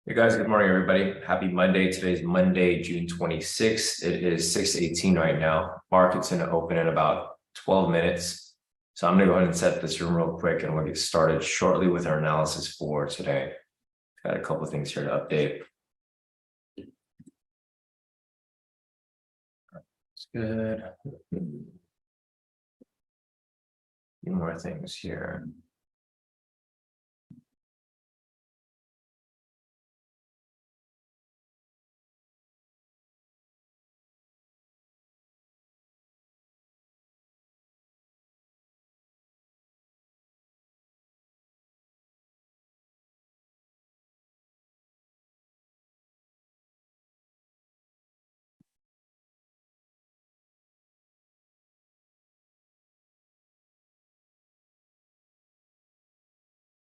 Hey guys, good morning, everybody. Happy Monday. Today's Monday, June 26th. It is 6:18 right now. Market's going to open in about 12 minutes. So I'm going to go ahead and set this room real quick and we'll get started shortly with our analysis for today. Got a couple of things here to update. It's good. A few more things here.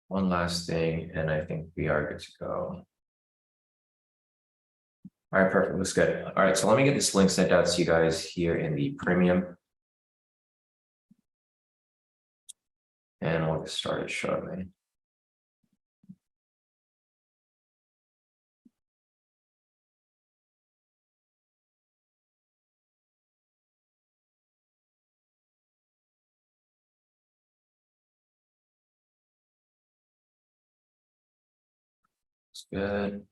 One last thing, and I think we are good to go. All right, perfect. Looks good. All right, so let me get this link sent out to you guys here in the premium. And we'll get started shortly. It's good.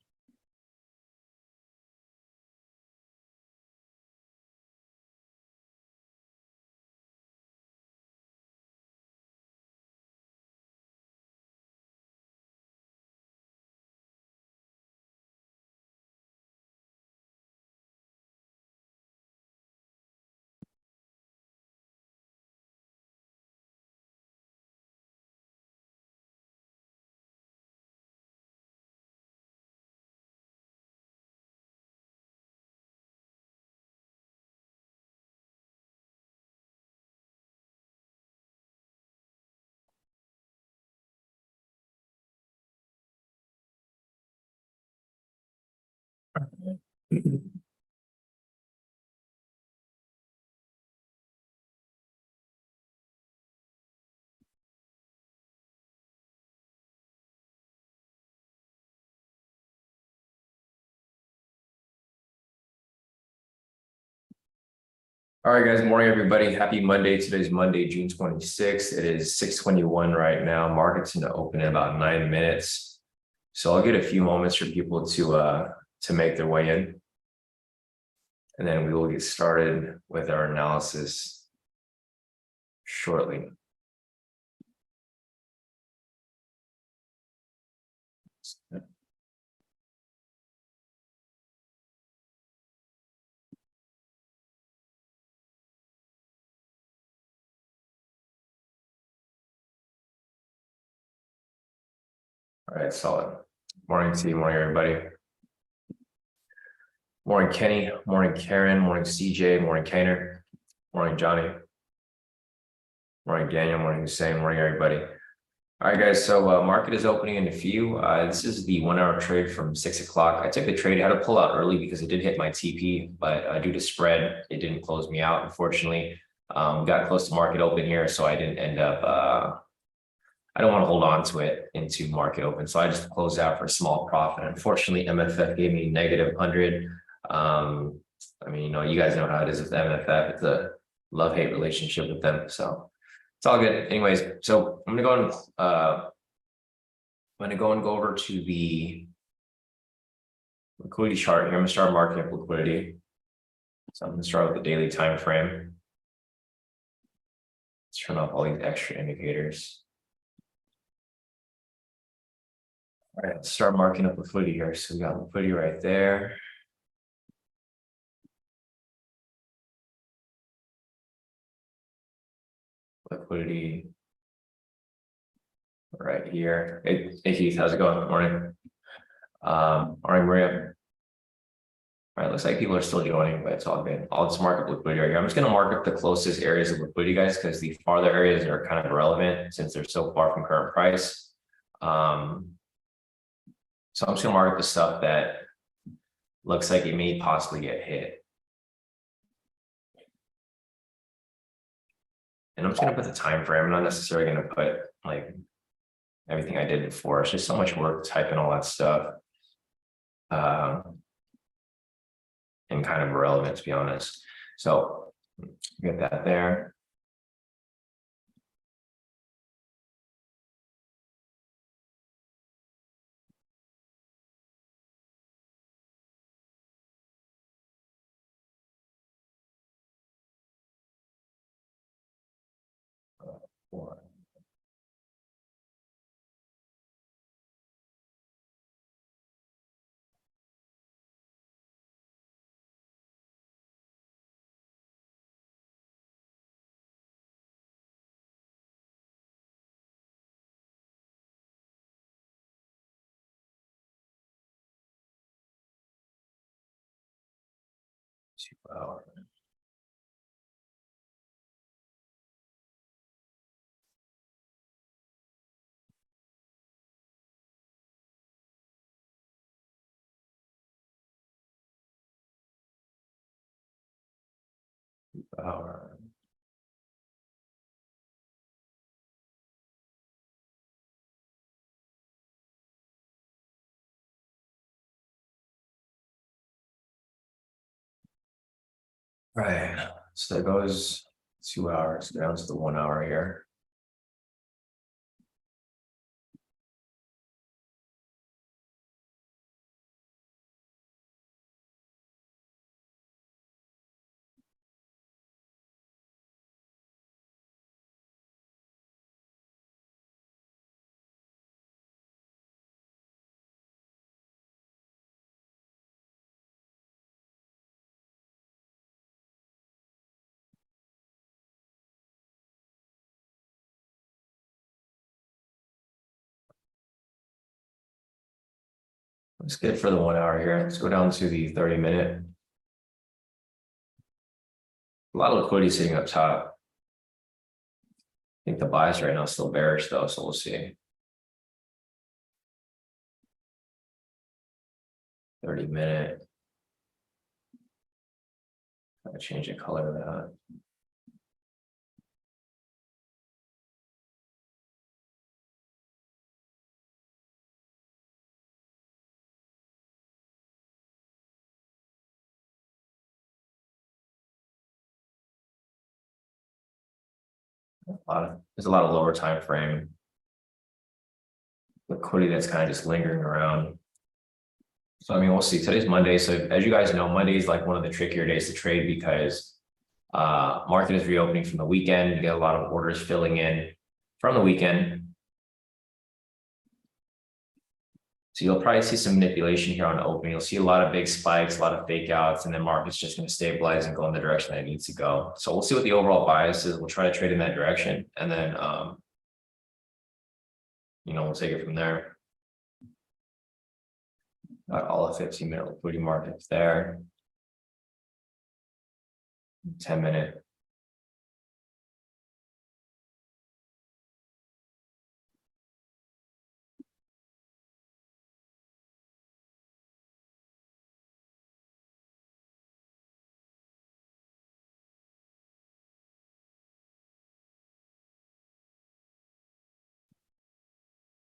All right, guys. Morning, everybody. Happy Monday. Today's Monday, June 26th. It is 6:21 right now. Market's going to open in about 9 minutes. So I'll get a few moments for people to make their way in. And then we will get started with our analysis shortly. All right, solid. Morning to you. Morning, everybody. Morning, Kenny. Morning, Karen. Morning, CJ. Morning, Kainer. Morning, Johnny. Morning, Daniel. Morning, Hussein. Morning, everybody. All right, guys. So market is opening in a few. This is the 1 hour trade from 6 o'clock. I took the trade. I had to pull out early because it did hit my TP, but due to spread, it didn't close me out, unfortunately. Got close to market open here, so I didn't end up. I don't want to hold on to it into market open, so I just closed out for a small profit. Unfortunately, MFF gave me negative 100. I mean, you guys know how it is with MFF. It's a love-hate relationship with them, so it's all good. Anyways, so I'm gonna go and go over to the liquidity chart here. I'm gonna start marking up liquidity. So I'm gonna start with the daily time frame. Let's turn off all these extra indicators. All right, let's start marking up liquidity here. So we got liquidity right there. Liquidity right here. Hey Keith, how's it going? Good morning. All right, Maria. All right, looks like people are still joining, but it's all good. I'll just mark up liquidity right here. I'm just going to mark up the closest areas of liquidity, guys, because the farther areas are kind of irrelevant since they're so far from current price. So I'm just going to mark up the stuff that looks like it may possibly get hit. And I'm just going to put the time frame. I'm not necessarily going to put like everything I did before. It's just so much work typing all that stuff. and kind of irrelevant, to be honest. So get that there. Hour. Hour. Right. So that goes 2 hours down to the 1 hour here. Let's get for the 1 hour here. Let's go down to the 30-minute. A lot of liquidity sitting up top. I think the bias right now is still bearish though, so we'll see. 30-minute. Gotta change the color of that. There's a lot of lower time frame liquidity that's kind of just lingering around. So I mean, we'll see. Today's Monday, so as you guys know, Monday is like one of the trickier days to trade because market is reopening from the weekend. You get a lot of orders filling in from the weekend. So you'll probably see some manipulation here on the open. You'll see a lot of big spikes, a lot of fake outs, and then market's just going to stabilize and go in the direction that it needs to go. So we'll see what the overall bias is. We'll try to trade in that direction, and then we'll take it from there. Got all the 15-minute liquidity markets there. 10-minute.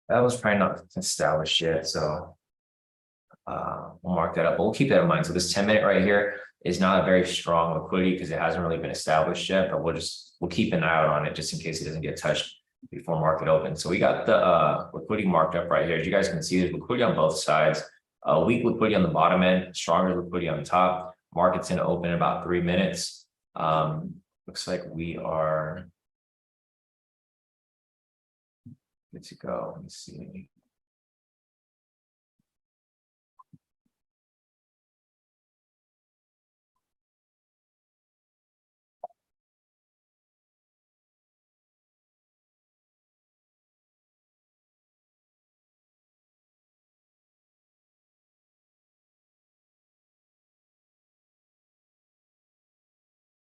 That was probably not established yet, so we'll mark that up. But we'll keep that in mind. So this 10-minute right here is not a very strong liquidity because it hasn't really been established yet, but we'll keep an eye out on it just in case it doesn't get touched before market opens. So we got the liquidity marked up right here. As you guys can see, there's liquidity on both sides. Weak liquidity on the bottom end, stronger liquidity on the top. Market's going to open in about 3 minutes. Looks like we are good to go. Let me see.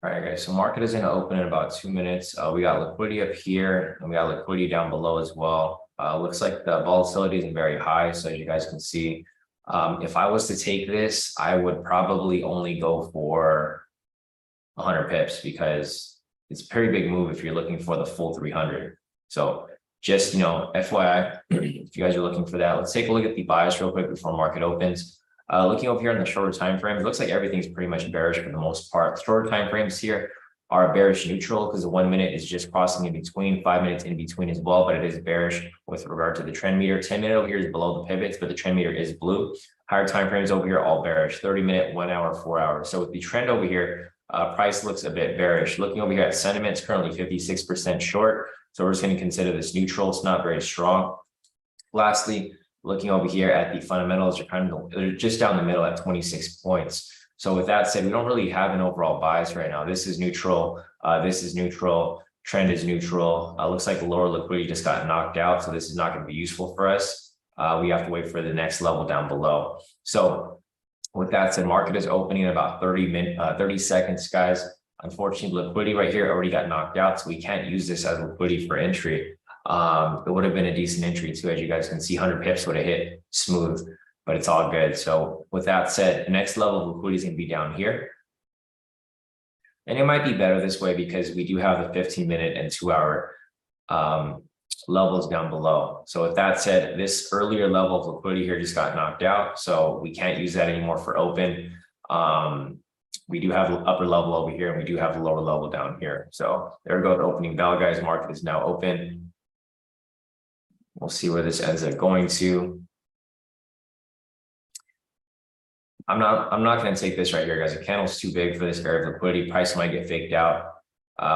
All right, guys, so market is going to open in about 2 minutes. We got liquidity up here and we got liquidity down below as well. Looks like the volatility isn't very high. So as you guys can see, if I was to take this, I would probably only go for 100 pips because it's a pretty big move if you're looking for the full 300. So just, FYI, if you guys are looking for that, let's take a look at the bias real quick before market opens. Looking over here on the shorter time frames, it looks like everything's pretty much bearish for the most part. Shorter time frames here are bearish neutral because the 1 minute is just crossing in between, 5 minutes in between as well, but it is bearish with regard to the trend meter. 10-minute over here is below the pivots, but the trend meter is blue. Higher time frames over here, all bearish, 30-minute, 1 hour, 4 hours. So with the trend over here, price looks a bit bearish. Looking over here at sentiment, it's currently 56% short. So we're just going to consider this neutral. It's not very strong. Lastly, looking over here at the fundamentals, they're just down the middle at 26 points. So with that said, we don't really have an overall bias right now. This is neutral. This is neutral. Trend is neutral. Looks like the lower liquidity just got knocked out. So this is not going to be useful for us. We have to wait for the next level down below. So with that said, market is opening in about 30 seconds, guys. Unfortunately, liquidity right here already got knocked out. So we can't use this as liquidity for entry. It would have been a decent entry too. As you guys can see, 100 pips would have hit smooth, but it's all good. So with that said, the next level of liquidity is going to be down here. And it might be better this way because we do have the 15-minute and 2-hour levels down below. So with that said, this earlier level of liquidity here just got knocked out. So we can't use that anymore for open. We do have the upper level over here and we do have the lower level down here. So there we go. The opening bell, guys. Market is now open. We'll see where this ends up going to. I'm not going to take this right here, guys. The candle's too big for this area of liquidity. Price might get faked out.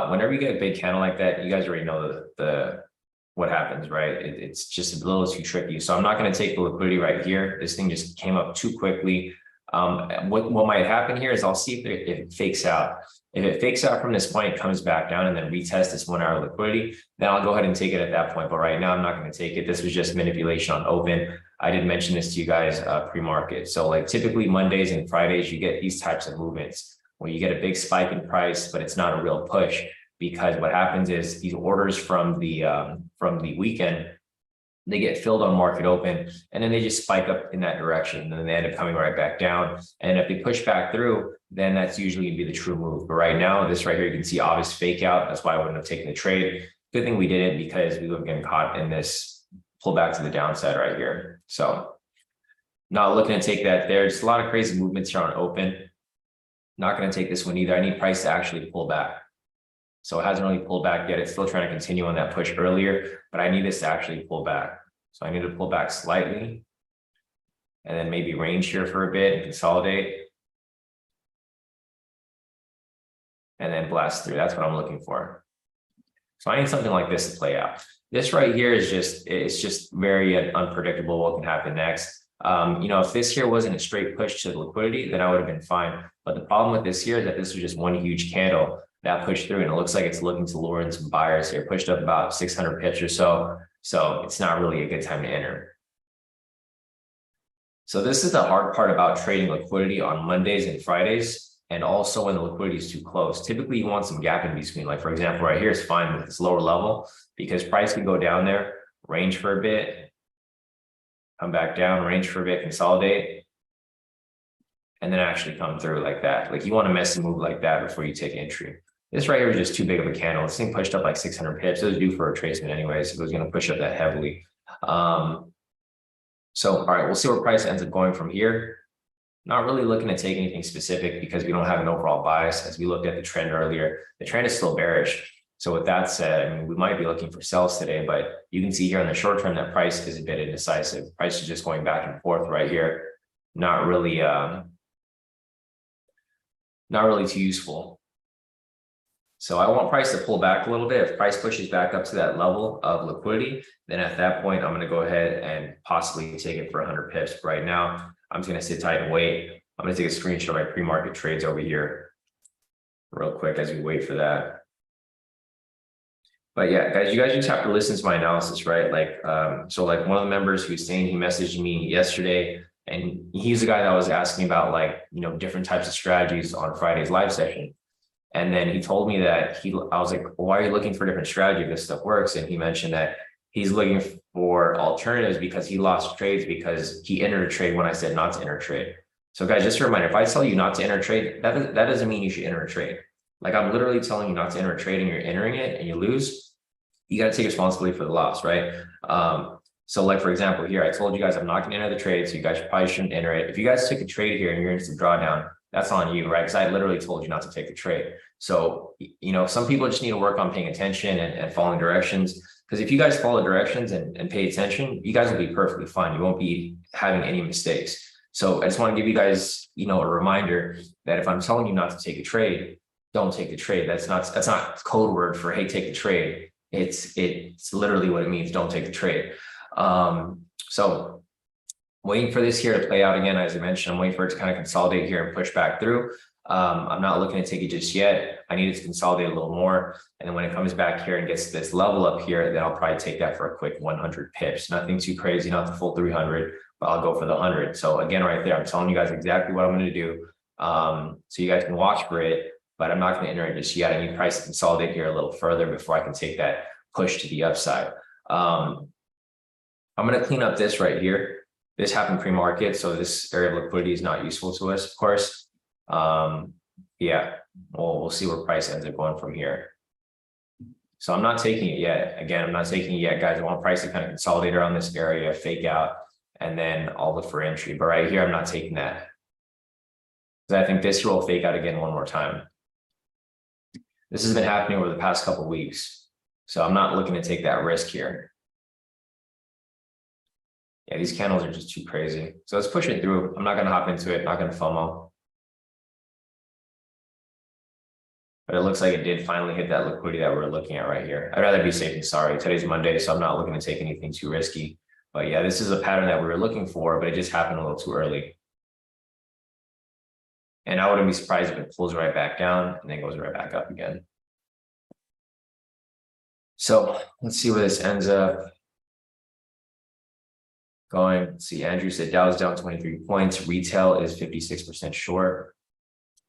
Whenever you get a big candle like that, you guys already know what happens, right? It's just a little too tricky. So I'm not going to take the liquidity right here. This thing just came up too quickly. What might happen here is I'll see if it fakes out. If it fakes out from this point, it comes back down and then retest this 1 hour liquidity, then I'll go ahead and take it at that point. But right now, I'm not going to take it. This was just manipulation on open. I did mention this to you guys pre-market. So like typically Mondays and Fridays, you get these types of movements where you get a big spike in price, but it's not a real push because what happens is these orders from the weekend, they get filled on market open and then they just spike up in that direction and then they end up coming right back down. And if they push back through, then that's usually gonna be the true move. But right now, this right here, you can see obvious fake out. That's why I wouldn't have taken the trade. Good thing we did it because we would have been caught in this pullback to the downside right here. So not looking to take that there. Just a lot of crazy movements here on open. Not going to take this one either. I need price to actually pull back. So it hasn't really pulled back yet. It's still trying to continue on that push earlier, but I need this to actually pull back. So I need to pull back slightly and then maybe range here for a bit and consolidate. And then blast through. That's what I'm looking for. So I need something like this to play out. This right here is just very unpredictable what can happen next. If this here wasn't a straight push to liquidity, then I would have been fine. But the problem with this here is that this was just one huge candle that pushed through, and it looks like it's looking to lure in some buyers here, pushed up about 600 pips or so. So it's not really a good time to enter. So this is the hard part about trading liquidity on Mondays and Fridays, and also when the liquidity is too close. Typically, you want some gap in between. Like, for example, right here is fine with this lower level because price can go down there, range for a bit, come back down, range for a bit, consolidate, and then actually come through like that. Like, you want to mess a move like that before you take entry. This right here is just too big of a candle. This thing pushed up like 600 pips. It was due for a retracement anyways. It was going to push up that heavily. So, all right, we'll see where price ends up going from here. Not really looking to take anything specific because we don't have an overall bias. As we looked at the trend earlier, the trend is still bearish. So with that said, I mean, we might be looking for sells today, but you can see here in the short term that price is a bit indecisive. Price is just going back and forth right here. Not really too useful. So I want price to pull back a little bit. If price pushes back up to that level of liquidity, then at that point, I'm going to go ahead and possibly take it for 100 pips. But right now, I'm just going to sit tight and wait. I'm going to take a screenshot of my pre-market trades over here real quick as we wait for that. But yeah, guys, you guys just have to listen to my analysis, right? So one of the members who's saying, he messaged me yesterday, and he's the guy that was asking about different types of strategies on Friday's live session. And then he told me that I was like, well, why are you looking for a different strategy if this stuff works? And he mentioned that he's looking for alternatives because he lost trades because he entered a trade when I said not to enter a trade. So guys, just a reminder, if I tell you not to enter a trade, that doesn't mean you should enter a trade. Like, I'm literally telling you not to enter a trade and you're entering it and you lose, you got to take responsibility for the loss, right? So like, for example, here, I told you guys I'm not going to enter the trade, so you guys probably shouldn't enter it. If you guys took a trade here and you're into drawdown, that's on you, right? Because I literally told you not to take the trade. So, some people just need to work on paying attention and following directions. Because if you guys follow directions and pay attention, you guys will be perfectly fine. You won't be having any mistakes. So I just want to give you guys, a reminder that if I'm telling you not to take a trade, don't take the trade. That's not code word for, hey, take the trade. It's literally what it means. Don't take the trade. So waiting for this here to play out again. As I mentioned, I'm waiting for it to kind of consolidate here and push back through. I'm not looking to take it just yet. I need it to consolidate a little more. And then when it comes back here and gets to this level up here, then I'll probably take that for a quick 100 pips. Nothing too crazy, not the full 300, but I'll go for the 100. So again, right there, I'm telling you guys exactly what I'm going to do. So you guys can watch for it, but I'm not going to enter it just yet. I need price to consolidate here a little further before I can take that push to the upside. I'm going to clean up this right here. This happened pre-market, so this area of liquidity is not useful to us, of course. Yeah, we'll see where price ends up going from here. So I'm not taking it yet. Again, I'm not taking it yet, guys. I want price to kind of consolidate around this area, fake out, and then I'll look for entry. But right here, I'm not taking that, because I think this here will fake out again one more time. This has been happening over the past couple of weeks, so I'm not looking to take that risk here. Yeah, these candles are just too crazy. So let's push it through. I'm not going to hop into it, not going to FOMO. But it looks like it did finally hit that liquidity that we're looking at right here. I'd rather be safe than sorry. Today's Monday, so I'm not looking to take anything too risky. But yeah, this is a pattern that we were looking for, but it just happened a little too early. And I wouldn't be surprised if it pulls right back down and then goes right back up again. So let's see where this ends up going. Let's see, Andrew said Dow is down 23 points. Retail is 56% short.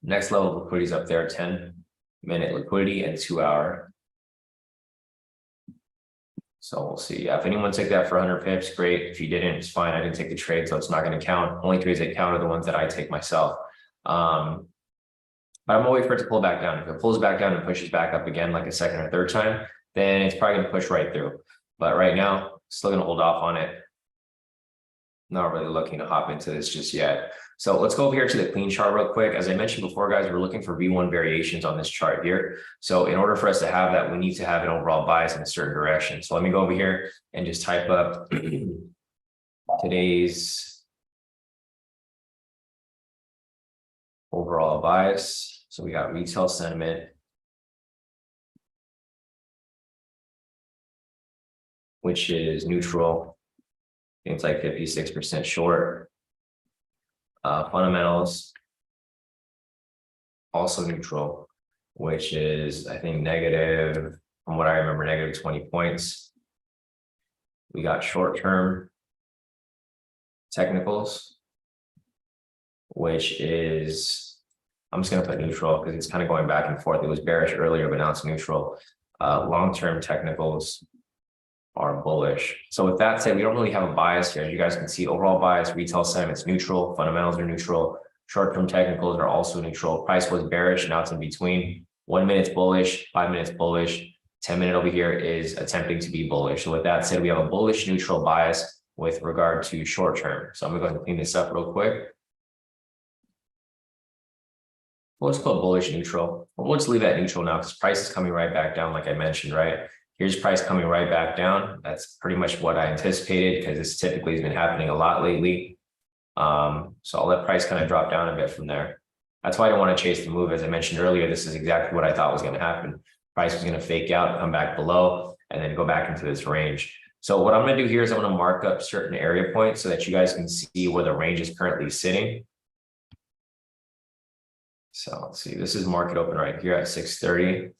Next level of liquidity is up there, 10-minute liquidity and 2-hour. So we'll see. Yeah, if anyone took that for 100 pips, great. If you didn't, it's fine. I didn't take the trade, so it's not going to count. Only trades that count are the ones that I take myself. But I'm gonna wait for it to pull back down. If it pulls back down and pushes back up again, like a second or third time, then it's probably gonna push right through. But right now, still gonna hold off on it. Not really looking to hop into this just yet. So let's go over here to the clean chart real quick. As I mentioned before, guys, we're looking for V1 variations on this chart here. So in order for us to have that, we need to have an overall bias in a certain direction. So let me go over here and just type up today's overall bias. So we got retail sentiment, which is neutral. I think it's like 56% short. Fundamentals, also neutral, which is, I think, negative, from what I remember, negative 20 points. We got short-term technicals, which is, I'm just going to put neutral because it's kind of going back and forth. It was bearish earlier, but now it's neutral. Long-term technicals are bullish. So with that said, we don't really have a bias here. As you guys can see, overall bias, retail sentiment's neutral, fundamentals are neutral, short-term technicals are also neutral. Price was bearish, now it's in between. 1 minute's bullish, 5 minutes bullish, 10-minute over here is attempting to be bullish. So with that said, we have a bullish neutral bias with regard to short-term. So I'm gonna go ahead and clean this up real quick. Let's put bullish neutral. Well, let's leave that neutral now because price is coming right back down, like I mentioned, right? Here's price coming right back down. That's pretty much what I anticipated because this typically has been happening a lot lately. So I'll let price kind of drop down a bit from there. That's why I don't want to chase the move. As I mentioned earlier, this is exactly what I thought was going to happen. Price was going to fake out, come back below, and then go back into this range. So what I'm going to do here is I'm going to mark up certain area points so that you guys can see where the range is currently sitting. So let's see, this is market open right here at 6:30.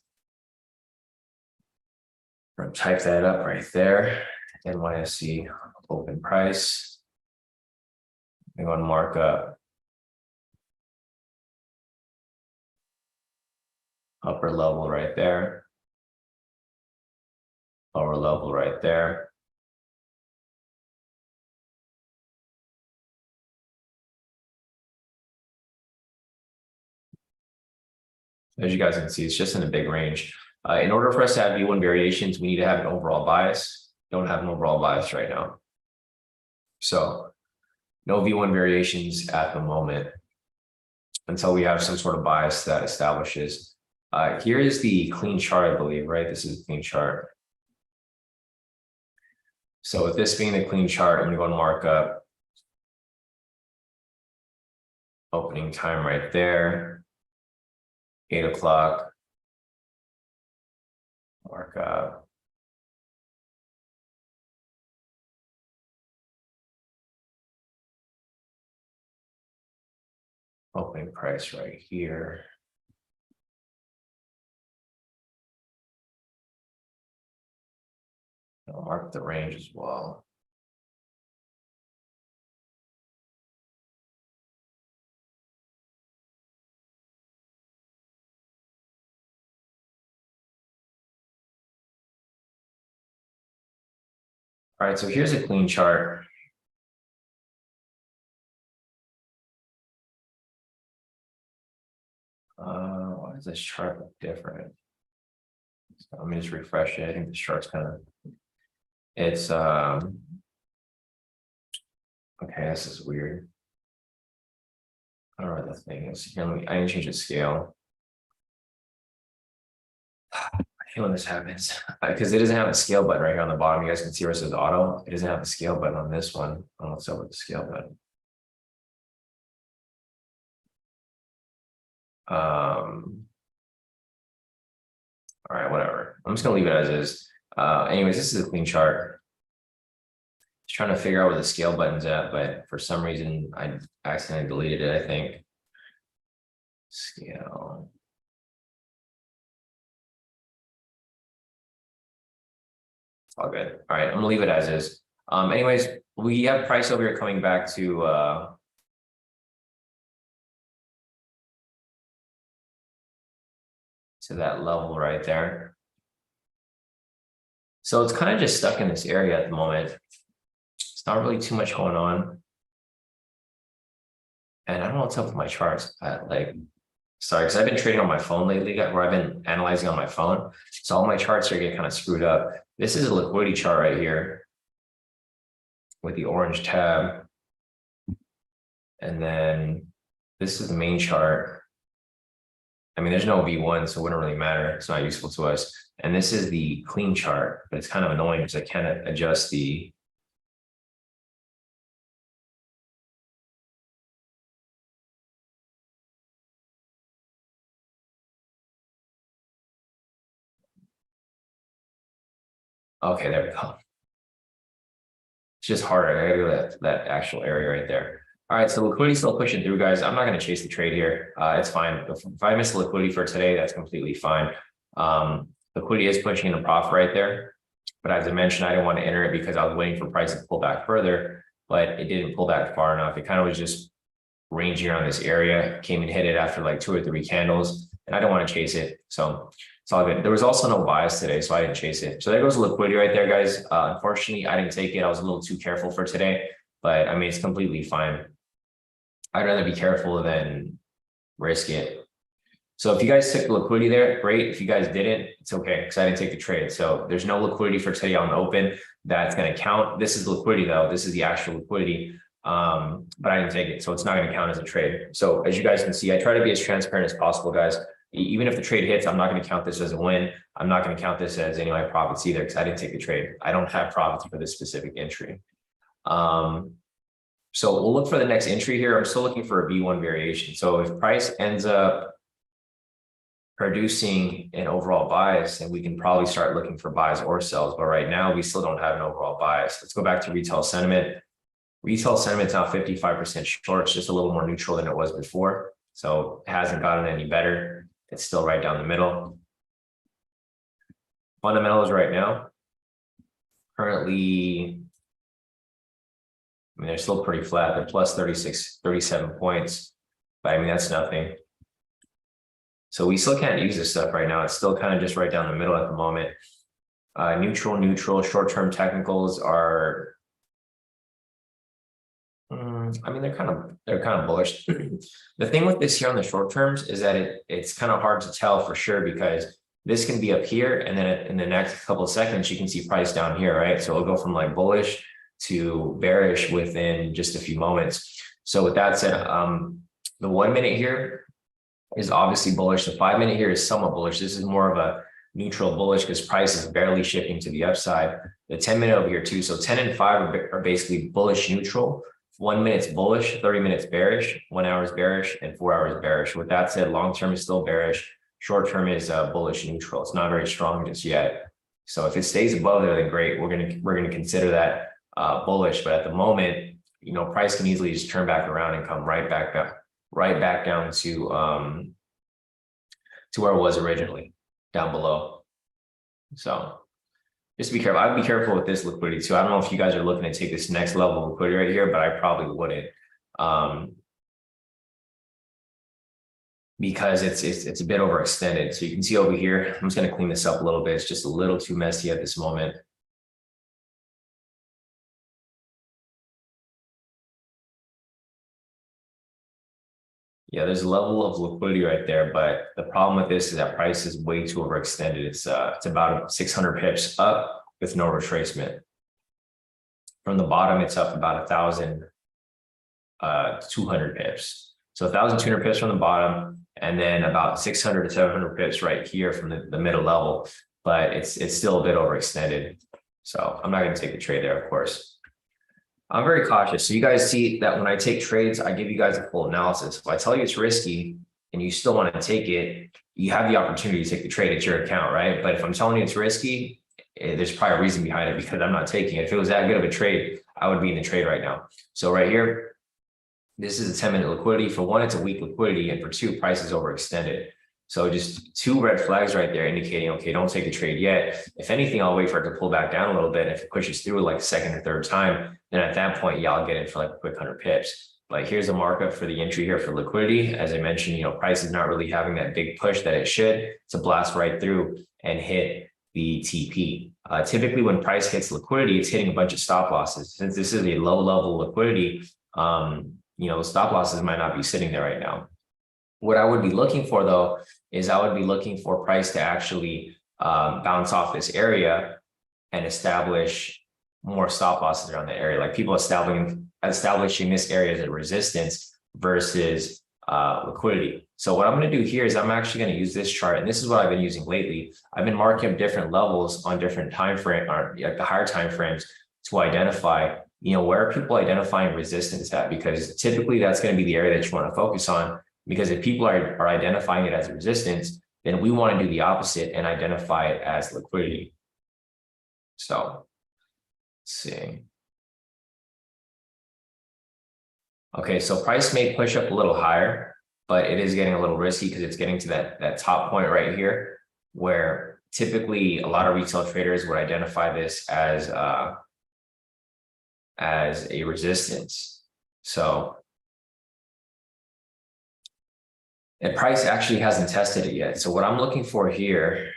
I'm going to type that up right there. NYSE open price. I'm going to mark up upper level right there. Lower level right there. As you guys can see, it's just in a big range. In order for us to have V1 variations, we need to have an overall bias. Don't have an overall bias right now. So no V1 variations at the moment until we have some sort of bias that establishes. Here is the clean chart, I believe, right? This is a clean chart. So with this being the clean chart, I'm gonna go and mark up opening time right there, 8 o'clock, mark up. Opening price right here. I'll mark the range as well. All right, so here's a clean chart. Why does this chart look different? So let me just refresh it. I think this chart's kind of, it's okay, this is weird. I don't know what the thing is. Here, I need to change the scale. I hate when this happens because it doesn't have a scale button right here on the bottom. You guys can see where it says auto. It doesn't have a scale button on this one. I don't know what's up with the scale button. All right, whatever. I'm just gonna leave it as is. Anyways, this is a clean chart. Just trying to figure out where the scale button's at, but for some reason I accidentally deleted it, I think. Scale. It's all good. All right, I'm gonna leave it as is. Anyways, we have price over here coming back to that level right there. So it's kind of just stuck in this area at the moment. It's not really too much going on. And I don't know what's up with my charts. Sorry, because I've been trading on my phone lately, where I've been analyzing on my phone. So all my charts are getting kind of screwed up. This is a liquidity chart right here with the orange tab. And then this is the main chart. I mean, there's no V1, so it wouldn't really matter. It's not useful to us. And this is the clean chart, but it's kind of annoying because I can't adjust the okay, there we go. It's just harder. I gotta go to that actual area right there. All right, so liquidity still pushing through, guys. I'm not going to chase the trade here. It's fine. If I miss liquidity for today, that's completely fine. Liquidity is pushing in a profit right there. But as I mentioned, I didn't want to enter it because I was waiting for price to pull back further, but it didn't pull back far enough. It kind of was just ranging around this area, came and hit it after like 2 or 3 candles, and I don't want to chase it. So it's all good. There was also no bias today, so I didn't chase it. So there goes liquidity right there, guys. Unfortunately, I didn't take it. I was a little too careful for today, but I mean, it's completely fine. I'd rather be careful than risk it. So if you guys took the liquidity there, great. If you guys didn't, it's okay because I didn't take the trade. So there's no liquidity for today on the open. That's going to count. This is liquidity though. This is the actual liquidity. But I didn't take it. So it's not going to count as a trade. So as you guys can see, I try to be as transparent as possible, guys. Even if the trade hits, I'm not going to count this as a win. I'm not going to count this as any of my profits either because I didn't take the trade. I don't have profits for this specific entry. So we'll look for the next entry here. I'm still looking for a V1 variation. So if price ends up producing an overall bias, then we can probably start looking for buys or sells. But right now, we still don't have an overall bias. Let's go back to retail sentiment. Retail sentiment's now 55% short. It's just a little more neutral than it was before. So it hasn't gotten any better. It's still right down the middle. Fundamentals right now, currently, I mean, they're still pretty flat. They're plus 36, 37 points, but I mean, that's nothing. So we still can't use this stuff right now. It's still kind of just right down the middle at the moment. Neutral, short-term technicals are, I mean, they're kind of bullish. The thing with this here on the short terms is that it's kind of hard to tell for sure because this can be up here and then in the next couple of seconds, you can see price down here, right? So it'll go from like bullish to bearish within just a few moments. So with that said, the 1 minute here is obviously bullish. The 5 minute here is somewhat bullish. This is more of a neutral bullish because price is barely shifting to the upside. The 10 minute over here too. So 10 and 5 are basically bullish neutral. 1 minute's bullish, 30 minutes bearish, 1 hour is bearish, and 4 hours bearish. With that said, long term is still bearish. Short term is bullish neutral. It's not very strong just yet. So if it stays above there, then great. We're gonna consider that bullish. But at the moment, you know, price can easily just turn back around and come right back down to where it was originally, down below. So just be careful. I'd be careful with this liquidity too. I don't know if you guys are looking to take this next level of liquidity right here, but I probably wouldn't. Because it's a bit overextended. So you can see over here, I'm just going to clean this up a little bit. It's just a little too messy at this moment. Yeah, there's a level of liquidity right there, but the problem with this is that price is way too overextended. It's about 600 pips up with no retracement. From the bottom, it's up about 1,200 pips. So 1,200 pips from the bottom, and then about 600 to 700 pips right here from the middle level, but it's still a bit overextended. So I'm not going to take the trade there, of course. I'm very cautious. So you guys see that when I take trades, I give you guys a full analysis. If I tell you it's risky and you still want to take it, you have the opportunity to take the trade at your account, right? But if I'm telling you it's risky, there's probably a reason behind it because I'm not taking it. If it was that good of a trade, I would be in the trade right now. So right here, this is a 10-minute liquidity. For one, it's a weak liquidity, and for two, price is overextended. So just 2 red flags right there indicating, okay, don't take the trade yet. If anything, I'll wait for it to pull back down a little bit. If it pushes through like second or third time, then at that point, yeah, I'll get in for like a quick 100 pips. But here's a markup for the entry here for liquidity. As I mentioned, you know, price is not really having that big push that it should to blast right through and hit the TP. Typically, when price hits liquidity, it's hitting a bunch of stop losses. Since this is a low level liquidity, you know, stop losses might not be sitting there right now. What I would be looking for, though, is I would be looking for price to actually bounce off this area and establish more stop losses around the area, like people establishing this area as a resistance versus liquidity. So what I'm going to do here is I'm actually going to use this chart, and this is what I've been using lately. I've been marking up different levels on different time frame, or like the higher time frames, to identify, you know, where are people identifying resistance at, because typically that's going to be the area that you want to focus on. Because if people are identifying it as resistance, then we want to do the opposite and identify it as liquidity. So let's see. Okay, so price may push up a little higher, but it is getting a little risky because it's getting to that top point right here, where typically a lot of retail traders would identify this as a resistance. So and price actually hasn't tested it yet. So what I'm looking for here,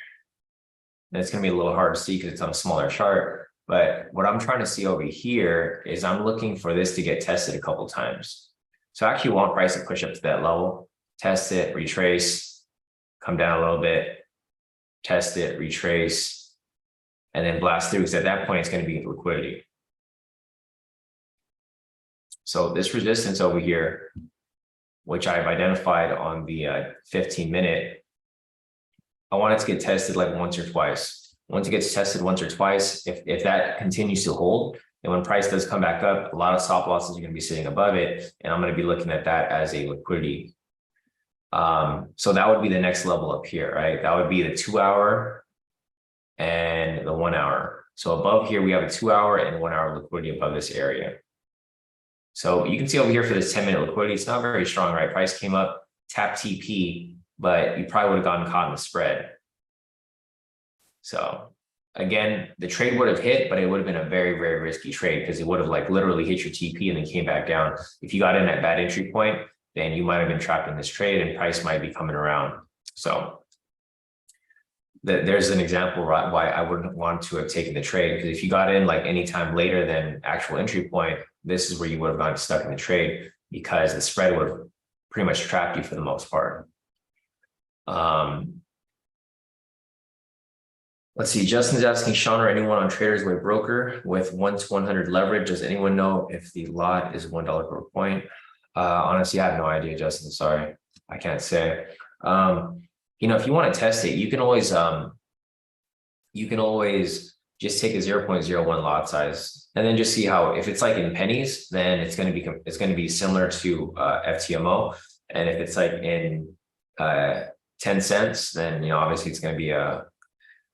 and it's going to be a little hard to see because it's on a smaller chart, but what I'm trying to see over here is I'm looking for this to get tested a couple times. So I actually want price to push up to that level, test it, retrace, come down a little bit, test it, retrace, and then blast through, because at that point it's going to be liquidity. So this resistance over here, which I've identified on the 15-minute, I want it to get tested like once or twice. Once it gets tested once or twice, if that continues to hold, and when price does come back up, a lot of stop losses are going to be sitting above it, and I'm going to be looking at that as a liquidity. So that would be the next level up here, right? That would be the 2 hour and the 1 hour. So above here, we have a 2 hour and 1 hour liquidity above this area. So you can see over here for this 10-minute liquidity, it's not very strong, right? Price came up, tapped TP, but you probably would have gotten caught in the spread. So again, the trade would have hit, but it would have been a very, very risky trade because it would have like literally hit your TP and then came back down. If you got in at bad entry point, then you might have been trapped in this trade and price might be coming around. So there's an example why I wouldn't want to have taken the trade, because if you got in like any time later than actual entry point, this is where you would have gotten stuck in the trade because the spread would have pretty much trapped you for the most part. Let's see. Justin's asking Sean or anyone on Traders Way broker with 1 to 100 leverage. Does anyone know if the lot is $1 per point? Honestly, I have no idea, Justin. Sorry, I can't say. If you want to test it, you can always just take a 0.01 lot size and then just see how, if it's like in pennies, then it's going to be similar to FTMO. And if it's like in 10 cents, then, obviously it's going to be a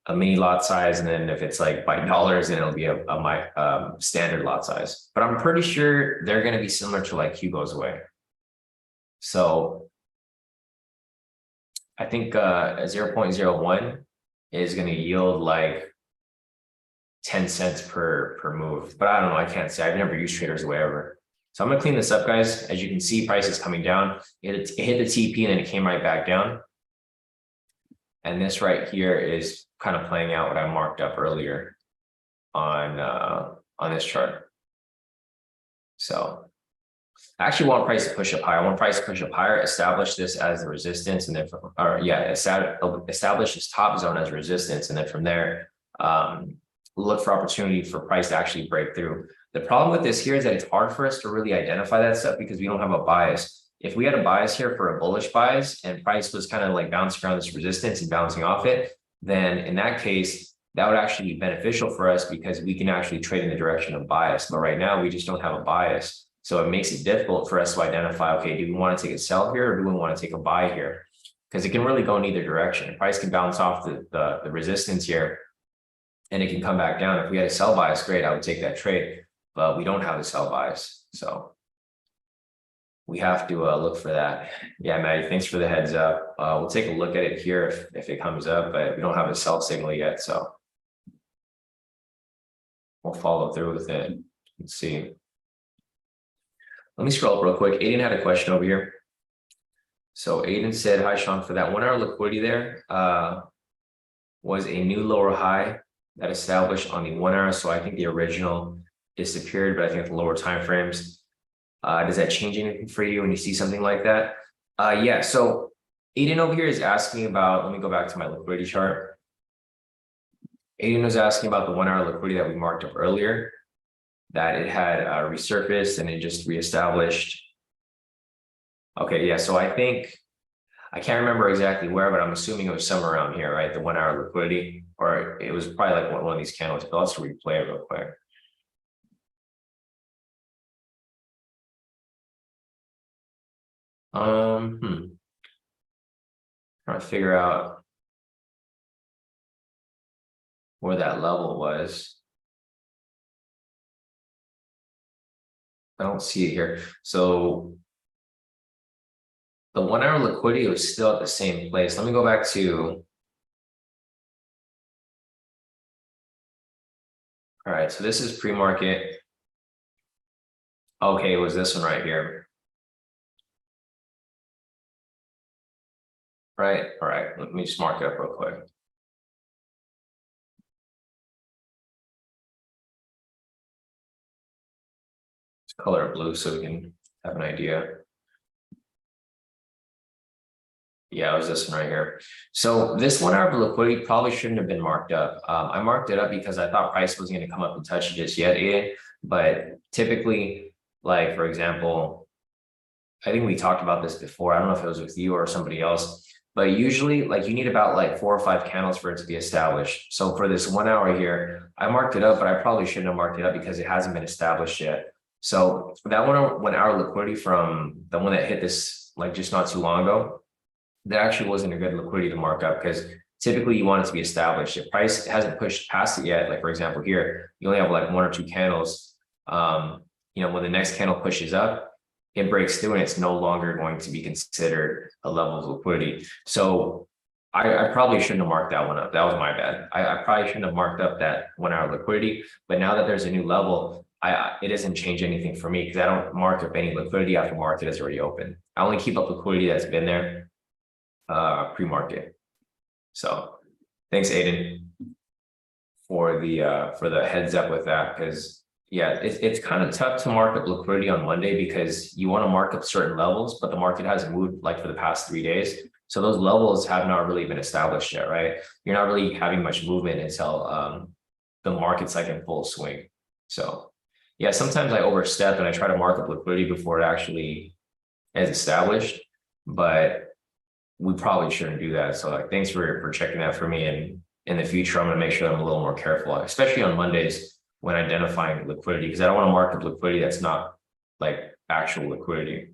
mini lot size. And then if it's like by dollars, then it'll be a standard lot size. But I'm pretty sure they're going to be similar to like Q goes away. So I think a 0.01 is going to yield like 10 cents per move. But I don't know. I can't say. I've never used Traders Way ever. So I'm going to clean this up, guys. As you can see, price is coming down. It hit the TP and then it came right back down. And this right here is kind of playing out what I marked up earlier on this chart. So I actually want price to push up higher. I want price to push up higher, establish this as the resistance, and then establish this top zone as resistance, and then from there, look for opportunity for price to actually break through. The problem with this here is that it's hard for us to really identify that stuff because we don't have a bias. If we had a bias here for a bullish bias and price was kind of like bouncing around this resistance and bouncing off it, then in that case, that would actually be beneficial for us because we can actually trade in the direction of bias. But right now, we just don't have a bias. So it makes it difficult for us to identify, okay, do we want to take a sell here or do we want to take a buy here? Because it can really go in either direction. Price can bounce off the resistance here and it can come back down. If we had a sell bias, great, I would take that trade, but we don't have a sell bias. So we have to look for that. Yeah, Maddie, thanks for the heads up. We'll take a look at it here if it comes up, but we don't have a sell signal yet. So we'll follow through with it. Let's see. Let me scroll up real quick. Aiden had a question over here. So Aiden said, hi, Sean, for that 1 hour liquidity there was a new lower high that established on the 1 hour. So I think the original disappeared, but I think the lower time frames. Does that change anything for you when you see something like that? Yeah, so Aiden over here is asking about, let me go back to my liquidity chart. Aiden was asking about the 1 hour liquidity that we marked up earlier, that it had resurfaced and it just reestablished. Okay, yeah, so I think, I can't remember exactly where, but I'm assuming it was somewhere around here, right? The 1 hour liquidity, or it was probably like one of these candles, but let's replay it real quick. Trying to figure out where that level was. I don't see it here. So the 1 hour liquidity was still at the same place. Let me go back to. All right, so this is pre-market. Okay, it was this one right here. Right, all right, let me just mark it up real quick. It's color blue so we can have an idea. Yeah, it was this one right here. So this 1 hour of liquidity probably shouldn't have been marked up. I marked it up because I thought price wasn't going to come up and touch it just yet, Ian. But typically, like for example, I think we talked about this before. I don't know if it was with you or somebody else, but usually like you need about like 4 or 5 candles for it to be established. So for this 1 hour here, I marked it up, but I probably shouldn't have marked it up because it hasn't been established yet. So that 1 hour liquidity from the one that hit this like just not too long ago, that actually wasn't a good liquidity to mark up because typically you want it to be established. If price hasn't pushed past it yet, like for example here, you only have like 1 or 2 candles. When the next candle pushes up, it breaks through and it's no longer going to be considered a level of liquidity. So I probably shouldn't have marked that one up. That was my bad. I probably shouldn't have marked up that 1 hour liquidity, but now that there's a new level, it doesn't change anything for me because I don't mark up any liquidity after market is already open. I only keep up liquidity that's been there pre-market. So thanks, Aiden, for the heads up with that, because yeah, it's kind of tough to mark up liquidity on Monday because you want to mark up certain levels, but the market hasn't moved like for the past 3 days. So those levels have not really been established yet, right? You're not really having much movement until the market's like in full swing. So yeah, sometimes I overstep and I try to mark up liquidity before it actually is established, but we probably shouldn't do that. So like, thanks for checking that for me. And in the future, I'm going to make sure that I'm a little more careful, especially on Mondays when identifying liquidity, because I don't want to mark up liquidity that's not like actual liquidity.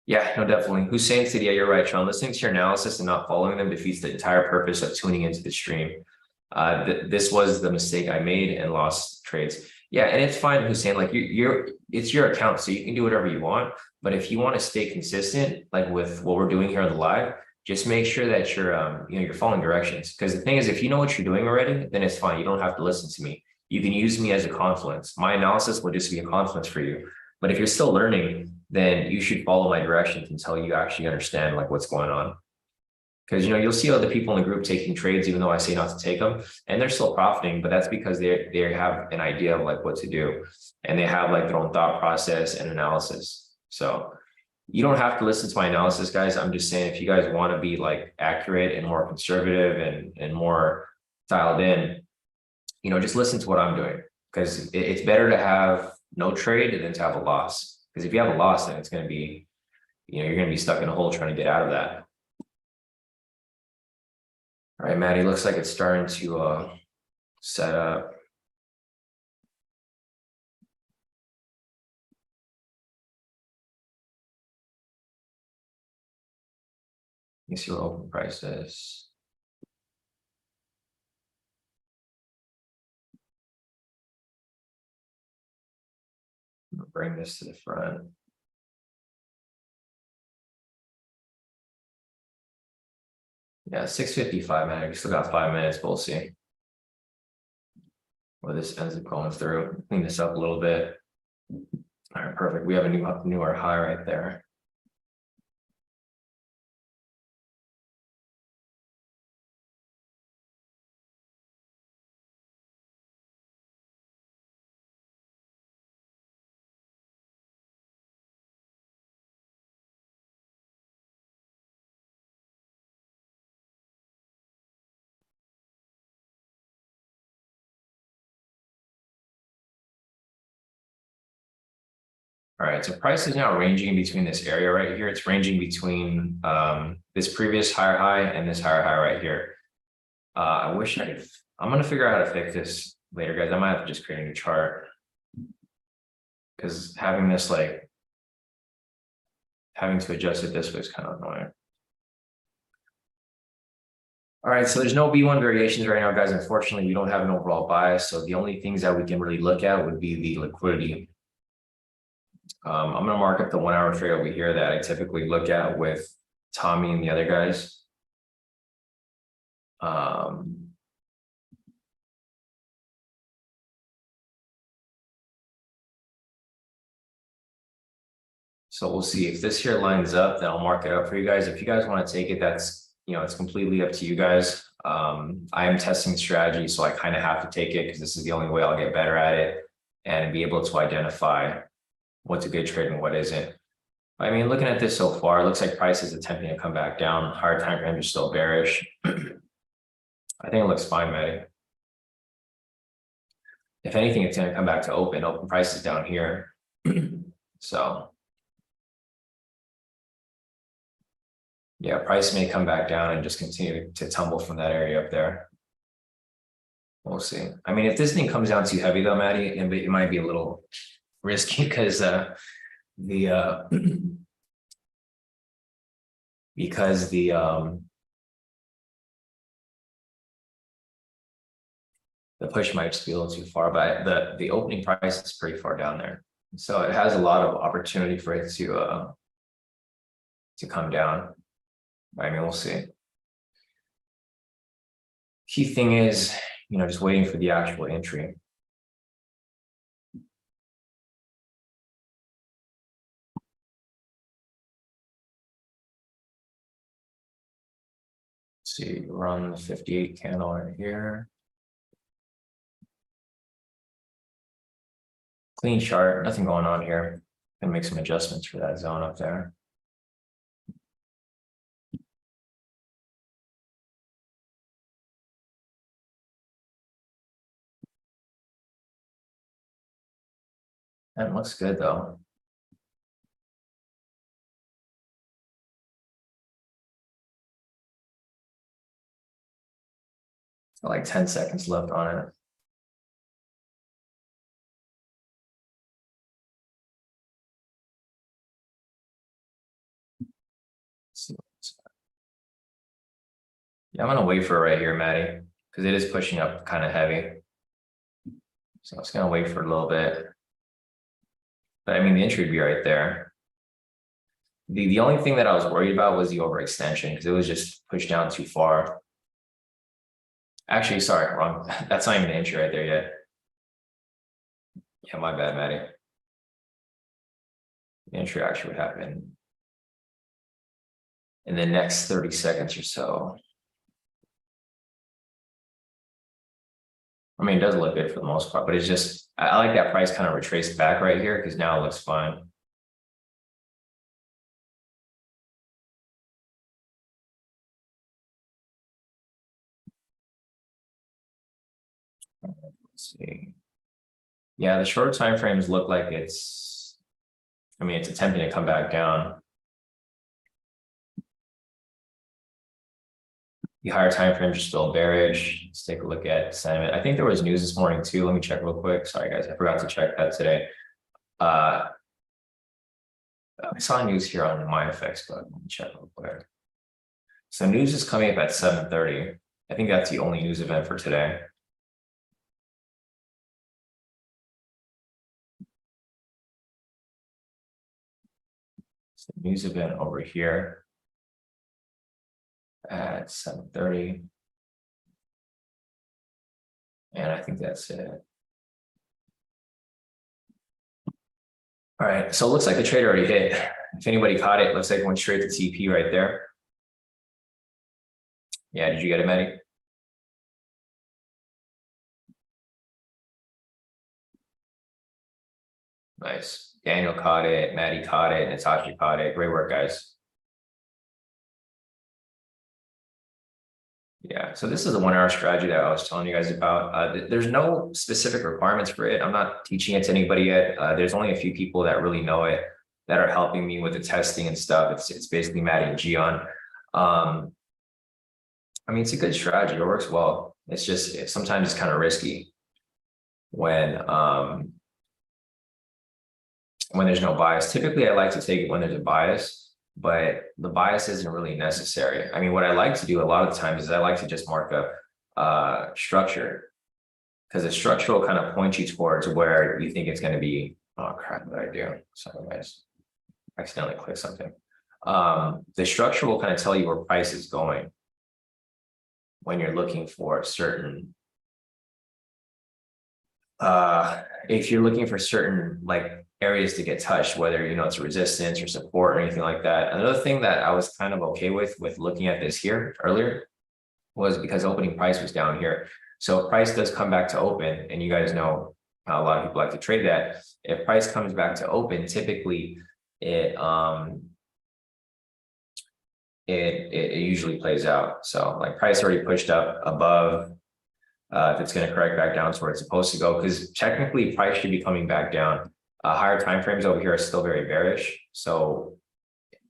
Yeah, no, definitely. Hussein said, yeah, you're right, Sean. Listening to your analysis and not following them defeats the entire purpose of tuning into the stream. This was the mistake I made and lost trades. Yeah, and it's fine, Hussein. Like it's your account, so you can do whatever you want. But if you want to stay consistent, like with what we're doing here on the live, just make sure that you're following directions. Because the thing is, if you know what you're doing already, then it's fine. You don't have to listen to me. You can use me as a confluence. My analysis will just be a confluence for you. But if you're still learning, then you should follow my directions until you actually understand like what's going on. Because you'll see other people in the group taking trades, even though I say not to take them, and they're still profiting, but that's because they have an idea of like what to do, and they have like their own thought process and analysis. So you don't have to listen to my analysis, guys. I'm just saying if you guys want to be like accurate and more conservative and more dialed in, just listen to what I'm doing, because it's better to have no trade than to have a loss. Because if you have a loss, then it's going to be, you're going to be stuck in a hole trying to get out of that. All right, Maddie, looks like it's starting to set up. Let me see what open price is. I'm gonna bring this to the front. Yeah, 6:55, man. We still got 5 minutes. We'll see where this ends up going through. Clean this up a little bit. All right, perfect. We have a newer high right there. All right, so price is now ranging between this area right here. It's ranging between this previous higher high and this higher high right here. I wish I'm gonna figure out how to fix this later, guys. I might have to just create a new chart, because having this having to adjust it this way is kind of annoying. All right, so there's no B1 variations right now, guys. Unfortunately, we don't have an overall bias. So the only things that we can really look at would be the liquidity. I'm going to mark up the 1 hour trade over here that I typically look at with Tommy and the other guys. So we'll see if this here lines up, then I'll mark it up for you guys. If you guys want to take it, that's, it's completely up to you guys. I am testing strategy, so I kind of have to take it because this is the only way I'll get better at it and be able to identify what's a good trade and what isn't. I mean, looking at this so far, it looks like price is attempting to come back down. Higher time frame is still bearish. I think it looks fine, Maddie. If anything, it's going to come back to open. Open price is down here. So yeah, price may come back down and just continue to tumble from that area up there. We'll see. I mean, if this thing comes down too heavy though, Maddie, it might be a little risky because the push might just be a little too far, but the opening price is pretty far down there. So it has a lot of opportunity for it to come down. I mean, we'll see. Key thing is, just waiting for the actual entry. Let's see, run the 58 candle right here. Clean chart, nothing going on here. Gonna make some adjustments for that zone up there. That looks good though. Got like 10 seconds left on it. Yeah, I'm gonna wait for it right here, Maddie, because it is pushing up kind of heavy. So I was gonna wait for a little bit. But I mean, the entry would be right there. The only thing that I was worried about was the overextension because it was just pushed down too far. Actually, sorry, wrong. That's not even the entry right there yet. Yeah, my bad, Maddie. The entry actually would happen in the next 30 seconds or so. I mean, it does look good for the most part, but it's just, I like that price kind of retraced back right here because now it looks fine. Let's see. Yeah, the short time frames look like it's, I mean, it's attempting to come back down. The higher time frames are still bearish. Let's take a look at sentiment. I think there was news this morning too. Let me check real quick. Sorry guys, I forgot to check that today. I saw news here on my FX, but let me check real quick. So news is coming up at 7:30. I think that's the only news event for today. So news event over here at 7:30. And I think that's it. All right, so it looks like the trade already hit. If anybody caught it, looks like it went straight to TP right there. Yeah, did you get it, Maddie? Nice. Daniel caught it, Maddie caught it, Natasha caught it. Great work, guys. Yeah, so this is a 1 hour strategy that I was telling you guys about. There's no specific requirements for it. I'm not teaching it to anybody yet. There's only a few people that really know it that are helping me with the testing and stuff. It's basically Maddie and Gian. I mean, it's a good strategy. It works well. It's just sometimes it's kind of risky when there's no bias. Typically, I like to take it when there's a bias, but the bias isn't really necessary. I mean, what I like to do a lot of the times is I like to just mark a structure because the structure will kind of point you towards where you think it's going to be. Oh crap, what did I do? Sorry, guys. Accidentally clicked something. The structure will kind of tell you where price is going when you're looking for certain if you're looking for certain like areas to get touched, whether it's resistance or support or anything like that. Another thing that I was kind of okay with looking at this here earlier was because opening price was down here. So if price does come back to open, and you guys know a lot of people like to trade that, if price comes back to open, typically it usually plays out. So like price already pushed up above. If it's going to correct back down to where it's supposed to go, because technically price should be coming back down. Higher time frames over here are still very bearish. So,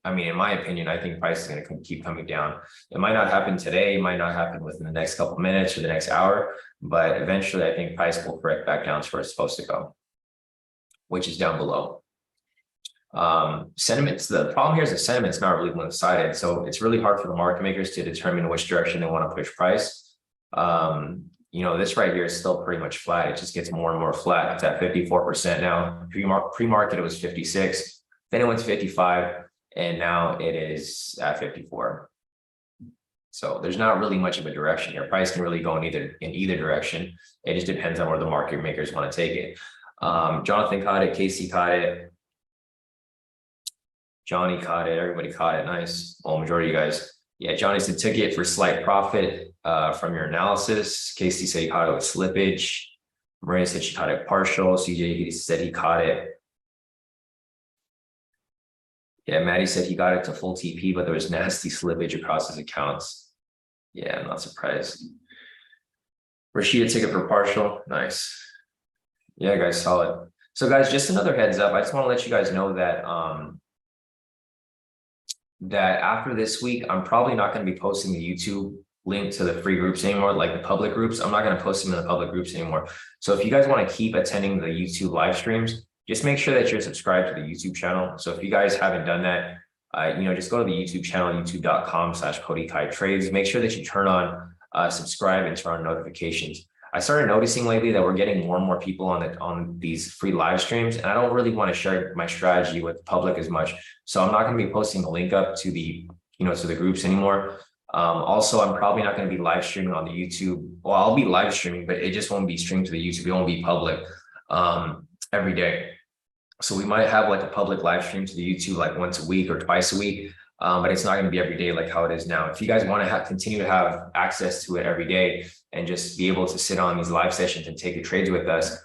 I mean, in my opinion, I think price is going to keep coming down. It might not happen today, it might not happen within the next couple of minutes or the next hour, but eventually I think price will correct back down to where it's supposed to go, which is down below. Sentiments, the problem here is the sentiment's not really one-sided. So it's really hard for the market makers to determine which direction they want to push price. This right here is still pretty much flat. It just gets more and more flat. It's at 54% now. Pre-market, it was 56, then it went to 55, and now it is at 54. So there's not really much of a direction here. Price can really go in either direction. It just depends on where the market makers want to take it. Jonathan caught it, Casey caught it, Johnny caught it, everybody caught it. Nice. Well, majority of you guys. Yeah, Johnny said took it for slight profit from your analysis. Casey said he caught it with slippage. Maria said she caught it partial. CJ said he caught it. Yeah, Maddie said he got it to full TP, but there was nasty slippage across his accounts. Yeah, I'm not surprised. Rashida took it for partial. Nice. Yeah, guys, solid. So guys, just another heads up. I just want to let you guys know that that after this week, I'm probably not going to be posting the YouTube link to the free groups anymore, like the public groups. I'm not going to post them in the public groups anymore. So if you guys want to keep attending the YouTube live streams, just make sure that you're subscribed to the YouTube channel. So if you guys haven't done that, just go to the YouTube channel, youtube.com/KodiKaiTrades. Make sure that you turn on subscribe and turn on notifications. I started noticing lately that we're getting more and more people on these free live streams, and I don't really want to share my strategy with the public as much. So I'm not going to be posting the link up to the to the groups anymore. Also, I'm probably not going to be live streaming on the YouTube. Well, I'll be live streaming, but it just won't be streamed to the YouTube. It won't be public every day. So we might have like a public live stream to the YouTube like once a week or twice a week. But it's not going to be every day like how it is now. If you guys want to continue to have access to it every day and just be able to sit on these live sessions and take the trades with us,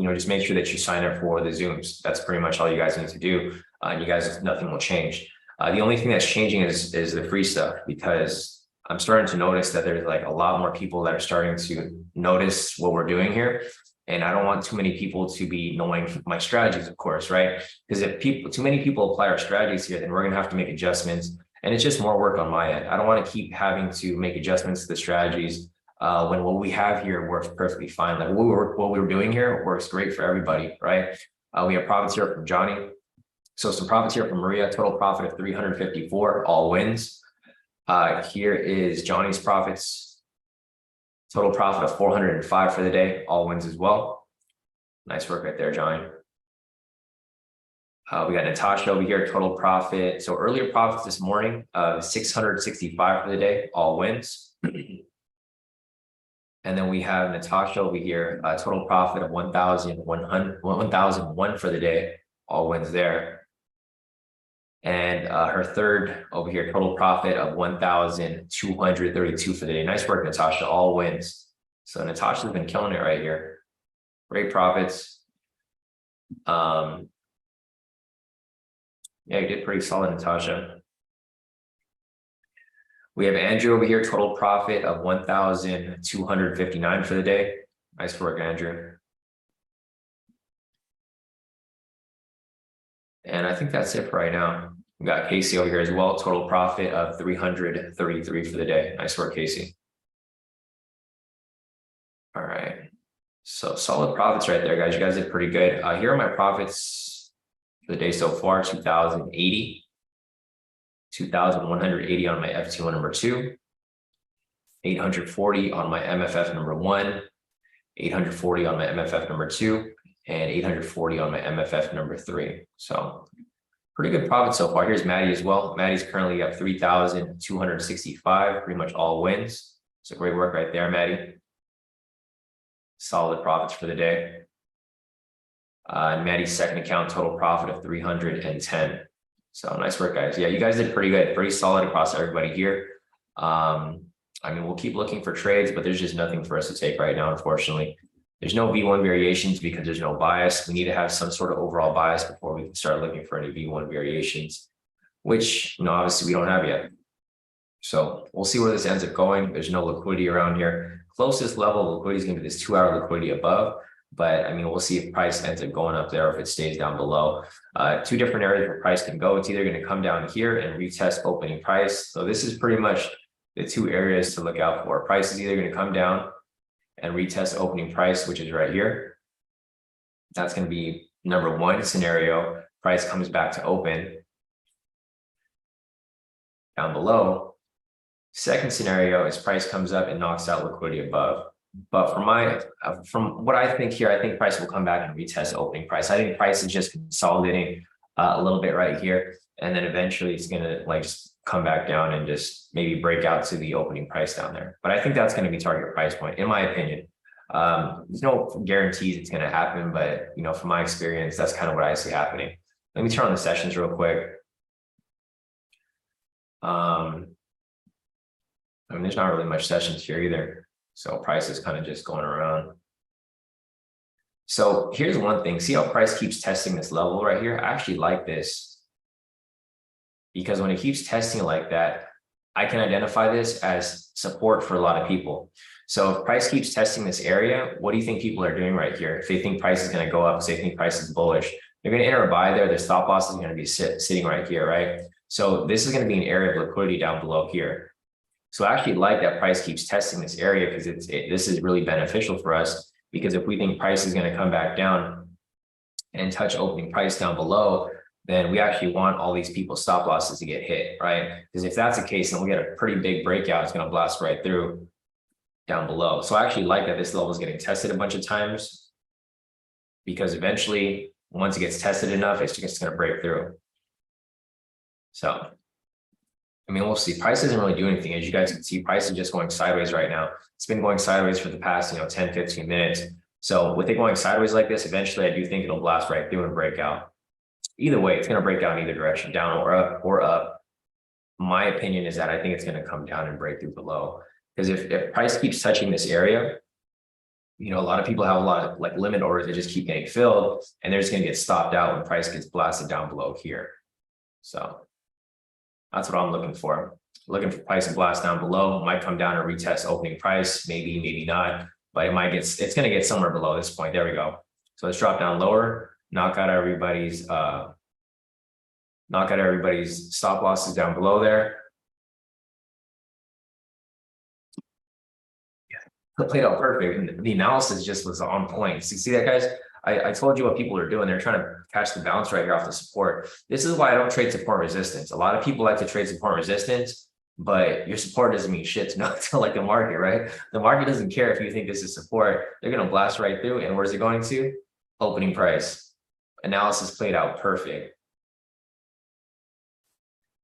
just make sure that you sign up for the Zooms. That's pretty much all you guys need to do. And you guys, nothing will change. The only thing that's changing is the free stuff, because I'm starting to notice that there's like a lot more people that are starting to notice what we're doing here. And I don't want too many people to be knowing my strategies, of course, right? Because if too many people apply our strategies here, then we're going to have to make adjustments. And it's just more work on my end. I don't want to keep having to make adjustments to the strategies when what we have here works perfectly fine. Like what we're doing here works great for everybody, right? We have profits here from Johnny. So some profits here from Maria, total profit of 354, all wins. Here is Johnny's profits. Total profit of 405 for the day, all wins as well. Nice work right there, Johnny. We got Natasha over here, total profit. So earlier profits this morning, 665 for the day, all wins. And then we have Natasha over here, total profit of 1,001 for the day, all wins there. And her third over here, total profit of 1,232 for the day. Nice work, Natasha, all wins. So Natasha's been killing it right here. Great profits. Yeah, you did pretty solid, Natasha. We have Andrew over here, total profit of 1,259 for the day. Nice work, Andrew. And I think that's it for right now. We got Casey over here as well, total profit of 333 for the day. Nice work, Casey. All right. So solid profits right there, guys. You guys did pretty good. Here are my profits for the day so far: 2,080, 2,180 on my FT1 number 2, 840 on my MFF number 1, 840 on my MFF number 2, and 840 on my MFF number 3. So pretty good profit so far. Here's Maddie as well. Maddie's currently at 3,265, pretty much all wins. So great work right there, Maddie. Solid profits for the day. And Maddie's second account, total profit of 310. So nice work, guys. Yeah, you guys did pretty good, pretty solid across everybody here. I mean, we'll keep looking for trades, but there's just nothing for us to take right now, unfortunately. There's no V1 variations because there's no bias. We need to have some sort of overall bias before we can start looking for any V1 variations, which, obviously we don't have yet. So we'll see where this ends up going. There's no liquidity around here. Closest level of liquidity is going to be this 2-hour liquidity above. But I mean, we'll see if price ends up going up there or if it stays down below. Two different areas where price can go. It's either going to come down here and retest opening price. So this is pretty much the two areas to look out for. Price is either going to come down and retest opening price, which is right here. That's going to be number one scenario. Price comes back to open down below. Second scenario is price comes up and knocks out liquidity above. But from what I think here, I think price will come back and retest opening price. I think price is just consolidating a little bit right here, and then eventually it's going to just come back down and just maybe break out to the opening price down there. But I think that's going to be target price point, in my opinion. There's no guarantees it's going to happen, but from my experience, that's kind of what I see happening. Let me turn on the sessions real quick. I mean, there's not really much sessions here either. So price is kind of just going around. So here's one thing. See how price keeps testing this level right here? I actually like this because when it keeps testing like that, I can identify this as support for a lot of people. So if price keeps testing this area, what do you think people are doing right here? If they think price is going to go up, say they think price is bullish, they're going to enter a buy there. Their stop loss is going to be sitting right here, right? So this is going to be an area of liquidity down below here. So I actually like that price keeps testing this area because this is really beneficial for us, because if we think price is going to come back down and touch opening price down below, then we actually want all these people's stop losses to get hit, right? Because if that's the case, then we'll get a pretty big breakout. It's going to blast right through down below. So I actually like that this level is getting tested a bunch of times, because eventually, once it gets tested enough, it's just going to break through. So, I mean, we'll see. Price isn't really doing anything. As you guys can see, price is just going sideways right now. It's been going sideways for the past, 10, 15 minutes. So with it going sideways like this, eventually I do think it'll blast right through and break out. Either way, it's going to break out in either direction, down or up. My opinion is that I think it's going to come down and break through below. Because if price keeps touching this area, a lot of people have a lot of like limit orders that just keep getting filled, and they're just going to get stopped out when price gets blasted down below here. So that's what I'm looking for. Looking for price to blast down below. Might come down and retest opening price, maybe not, but it's going to get somewhere below this point. There we go. So let's drop down lower, knock out everybody's stop losses down below there. It played out perfect, and the analysis just was on point. So you see that, guys? I told you what people are doing. They're trying to catch the bounce right here off the support. This is why I don't trade support resistance. A lot of people like to trade support resistance, but your support doesn't mean shit to like the market, right? The market doesn't care if you think this is support. They're going to blast right through. And where's it going to? Opening price. Analysis played out perfect.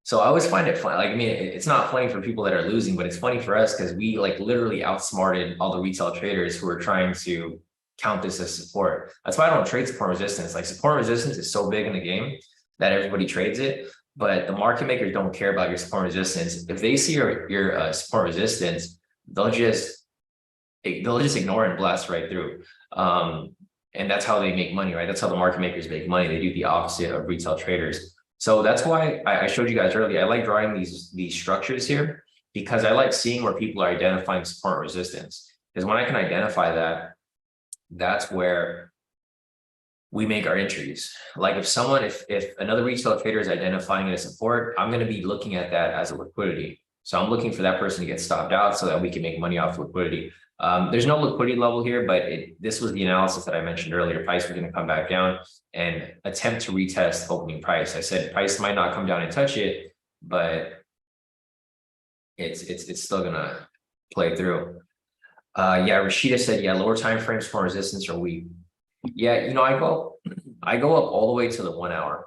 So I always find it fun. Like, I mean, it's not funny for people that are losing, but it's funny for us because we like literally outsmarted all the retail traders who are trying to count this as support. That's why I don't trade support resistance. Like, support resistance is so big in the game that everybody trades it, but the market makers don't care about your support resistance. If they see your support resistance, they'll just ignore it and blast right through. And that's how they make money, right? That's how the market makers make money. They do the opposite of retail traders. So that's why I showed you guys earlier. I like drawing these structures here because I like seeing where people are identifying support resistance. Because when I can identify that, that's where we make our entries. Like if another retail trader is identifying it as support, I'm going to be looking at that as a liquidity. So I'm looking for that person to get stopped out so that we can make money off liquidity. There's no liquidity level here, but this was the analysis that I mentioned earlier. Price was going to come back down and attempt to retest opening price. I said price might not come down and touch it, but it's still going to play through. Yeah, Rashida said, yeah, lower time frames for resistance are weak. Yeah, I go up all the way to the 1 hour.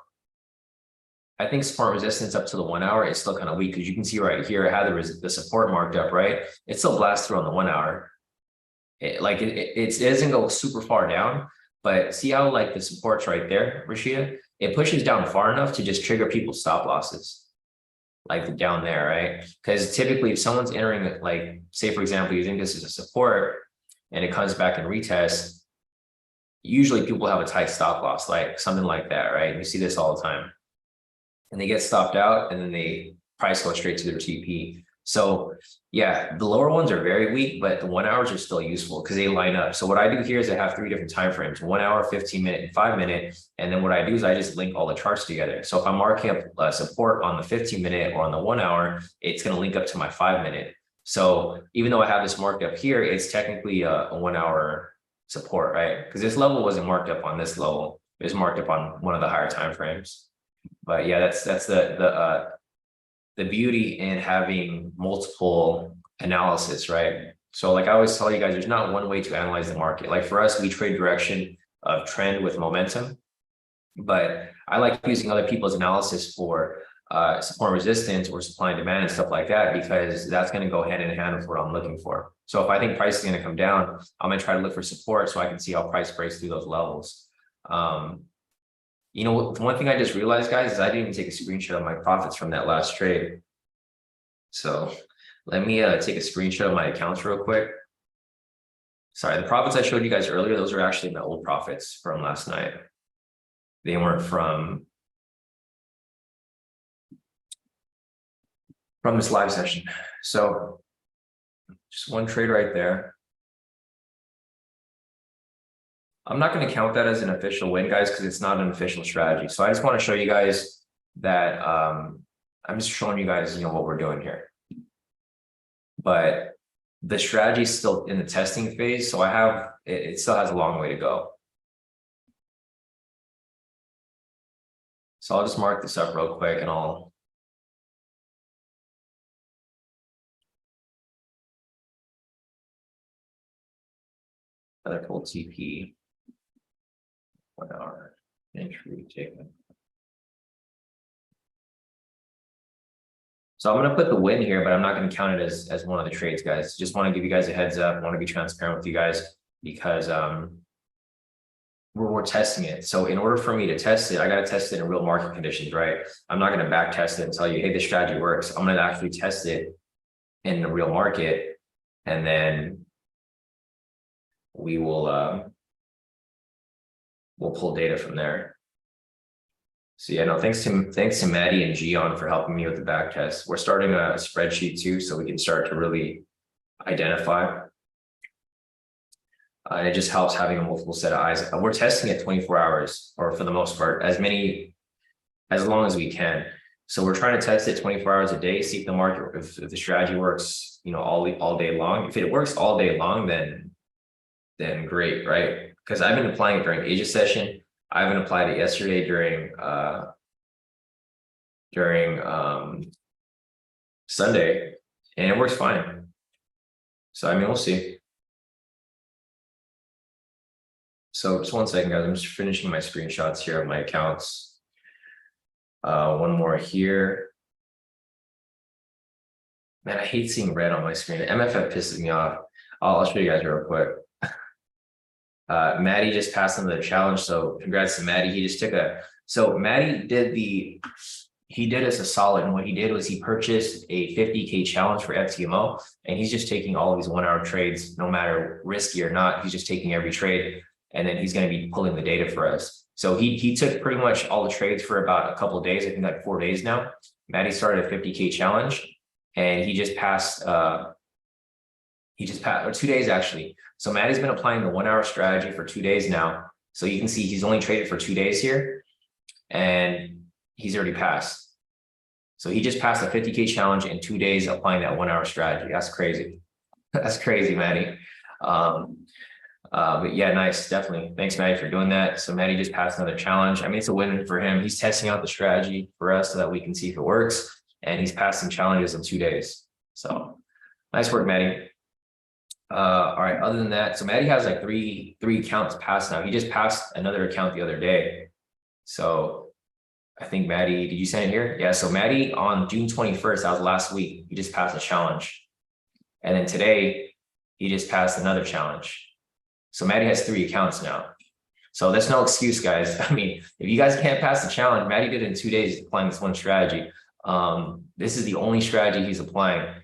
I think support resistance up to the 1 hour is still kind of weak because you can see right here how the support marked up, right? It still blasts through on the 1 hour. It doesn't go super far down, but see how like the support's right there, Rashida? It pushes down far enough to just trigger people's stop losses, like down there, right? Because typically if someone's entering, like say for example, you think this is a support and it comes back and retests, usually people have a tight stop loss, like something like that, right? You see this all the time. And they get stopped out and then they price goes straight to their TP. So yeah, the lower ones are very weak, but the 1 hours are still useful because they line up. So what I do here is I have 3 different time frames: 1 hour, 15 minute, and 5 minute. And then what I do is I just link all the charts together. So if I'm marking up support on the 15 minute or on the 1 hour, it's going to link up to my 5 minute. So even though I have this marked up here, it's technically a 1 hour support, right? Because this level wasn't marked up on this level. It was marked up on one of the higher time frames. But yeah, that's the beauty in having multiple analysis, right? So like I always tell you guys, there's not one way to analyze the market. Like for us, we trade direction of trend with momentum, but I like using other people's analysis for support resistance or supply and demand and stuff like that, because that's going to go hand in hand with what I'm looking for. So if I think price is going to come down, I'm going to try to look for support so I can see how price breaks through those levels. One thing I just realized, guys, is I didn't even take a screenshot of my profits from that last trade. So let me take a screenshot of my accounts real quick Sorry, the profits I showed you guys earlier, those are actually my old profits from last night. They weren't from this live session. So just one trade right there. I'm not going to count that as an official win, guys, because it's not an official strategy. So I just want to show you guys that I'm just showing you guys, what we're doing here. But the strategy is still in the testing phase, so it still has a long way to go. So I'll just mark this up real quick and I'll another full TP. 1 hour entry taken. So I'm going to put the win here, but I'm not going to count it as one of the trades, guys. Just want to give you guys a heads up. I want to be transparent with you guys because we're testing it. So in order for me to test it, I got to test it in real market conditions, right? I'm not going to back test it and tell you, hey, this strategy works. I'm going to actually test it in the real market, and then we will we'll pull data from there. So yeah, no, thanks to Maddie and Gian for helping me with the back test. We're starting a spreadsheet too, so we can start to really identify. And it just helps having a multiple set of eyes. We're testing it 24 hours, or for the most part, as long as we can. So we're trying to test it 24 hours a day, see if the market, if the strategy works, all day long. If it works all day long, then great, right? Because I've been applying it during Asia session. I haven't applied it yesterday during Sunday, and it works fine. So I mean, we'll see. So just 1 second, guys. I'm just finishing my screenshots here of my accounts. One more here. Man, I hate seeing red on my screen. MFF pisses me off. I'll show you guys real quick. Maddie just passed another challenge, so congrats to Maddie. So Maddie did us a solid, and what he did was he purchased a 50K challenge for FTMO, and he's just taking all of these 1 hour trades, no matter risky or not. He's just taking every trade, and then he's going to be pulling the data for us. So he took pretty much all the trades for about a couple of days, I think like 4 days now. Maddie started a 50K challenge, and he just passed, or 2 days actually. So Maddie's been applying the 1 hour strategy for 2 days now. So you can see he's only traded for 2 days here, and he's already passed. So he just passed a 50K challenge in 2 days applying that 1 hour strategy. That's crazy. That's crazy, Maddie. But yeah, nice. Definitely. Thanks, Maddie, for doing that. So Maddie just passed another challenge. I mean, it's a win for him. He's testing out the strategy for us so that we can see if it works. And he's passed some challenges in 2 days. So nice work, Maddie. All right. Other than that, so Maddie has like three accounts passed now. He just passed another account the other day. So I think Maddie, did you send it here? Yeah. So Maddie on June 21st, that was last week, he just passed a challenge. And then today he just passed another challenge. So Maddie has 3 accounts now. So that's no excuse, guys. I mean, if you guys can't pass the challenge, Maddie did it in 2 days applying this one strategy. This is the only strategy he's applying.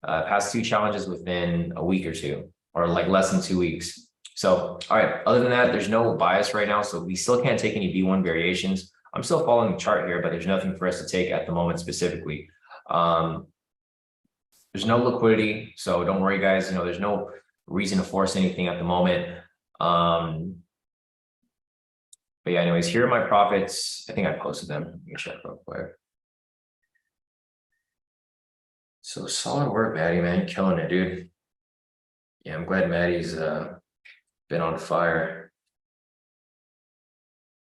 Passed 2 challenges within a week or 2, or like less than 2 weeks. So, all right, other than that, there's no bias right now. So we still can't take any V1 variations. I'm still following the chart here, but there's nothing for us to take at the moment specifically. There's no liquidity. So don't worry, guys. There's no reason to force anything at the moment. But yeah, anyways, here are my profits. I think I posted them. Let me check real quick. So solid work, Maddie, man. You're killing it, dude. Yeah, I'm glad Maddie's been on fire.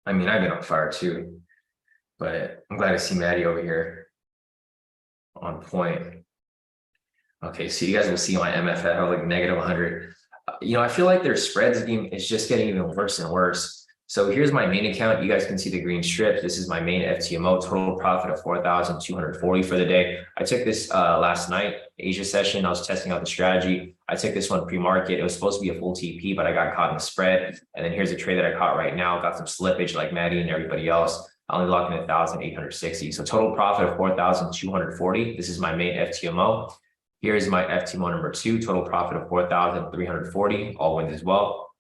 I mean, I've been on fire too, but I'm glad to see Maddie over here on point. Okay, so you guys will see my MFF of like negative 100. I feel like their spreads is just getting even worse and worse. So here's my main account. You guys can see the green strip. This is my main FTMO, total profit of 4,240 for the day. I took this last night, Asia session. I was testing out the strategy. I took this one pre-market. It was supposed to be a full TP, but I got caught in the spread. And then here's a trade that I caught right now. Got some slippage like Maddie and everybody else. I only locked in 1,860. So total profit of 4,240. This is my main FTMO. Here's my FTMO number 2, total profit of 4,340, all wins as well.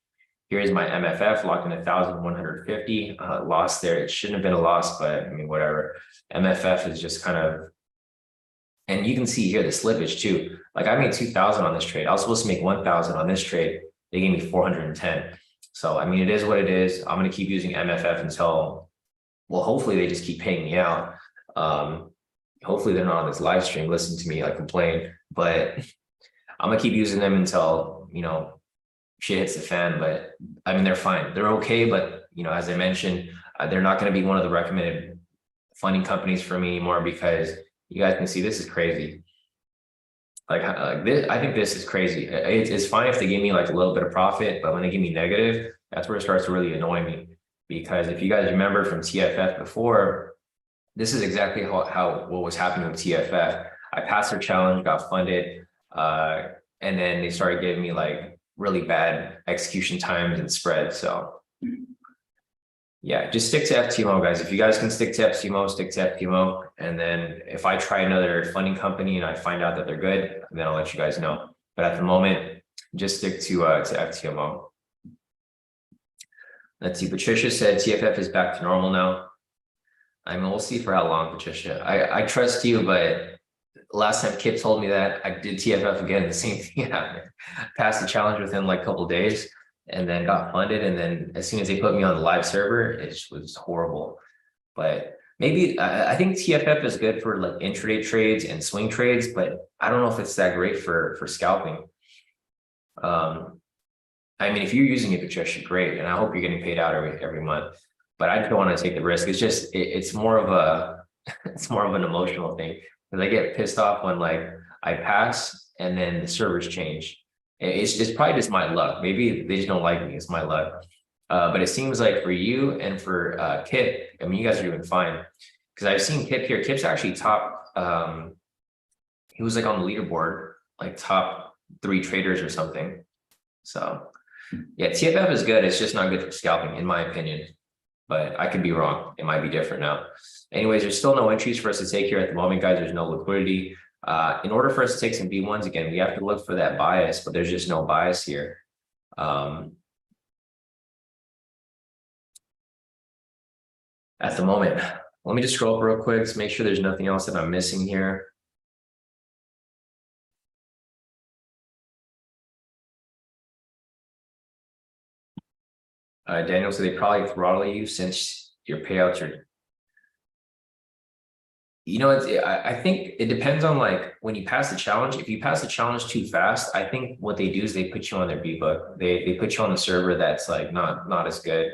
Here's my MFF, locked in 1,150, loss there. It shouldn't have been a loss, but I mean, whatever. MFF is just kind of, and you can see here the slippage too. Like I made 2,000 on this trade. I was supposed to make 1,000 on this trade. They gave me 410. So, I mean, it is what it is. I'm going to keep using MFF until, well, hopefully they just keep paying me out. Hopefully they're not on this live stream listening to me like complain, but I'm gonna keep using them until, you know, shit hits the fan. But I mean, they're fine. They're okay. But, you know, as I mentioned, they're not going to be one of the recommended funding companies for me anymore, because you guys can see this is crazy. Like this, I think this is crazy. It's fine if they give me like a little bit of profit, but when they give me negative, that's where it starts to really annoy me. Because if you guys remember from TFF before, this is exactly how what was happening with TFF. I passed their challenge, got funded, and then they started giving me like really bad execution times and spreads. So yeah, just stick to FTMO, guys. If you guys can stick to FTMO, stick to FTMO. And then if I try another funding company and I find out that they're good, then I'll let you guys know. But at the moment, just stick to FTMO. Let's see. Patricia said TFF is back to normal now. I mean, we'll see for how long, Patricia. I trust you, but last time Kip told me that, I did TFF again, the same thing happened. Passed the challenge within like a couple of days and then got funded. And then as soon as they put me on the live server, it was horrible. But maybe I think TFF is good for like intraday trades and swing trades, but I don't know if it's that great for scalping. I mean, if you're using it, Patricia, great. And I hope you're getting paid out every month. But I don't want to take the risk. It's just it's more of a it's more of an emotional thing, because I get pissed off when like I pass and then the servers change. It's probably just my luck. Maybe they just don't like me. It's my luck. But it seems like for you and for Kip, I mean, you guys are doing fine, because I've seen Kip here. Kip's actually top. He was like on the leaderboard, like top 3 traders or something. So yeah, TFF is good. It's just not good for scalping, in my opinion. But I could be wrong. It might be different now. Anyways, there's still no entries for us to take here at the moment, guys. There's no liquidity. In order for us to take some B1s again, we have to look for that bias, but there's just no bias here. At the moment, let me just scroll up real quick to make sure there's nothing else that I'm missing here. Daniel said they probably throttle you since your payouts are, you know, I think it depends on like when you pass the challenge. If you pass the challenge too fast, I think what they do is they put you on their B book. They put you on the server that's like not as good,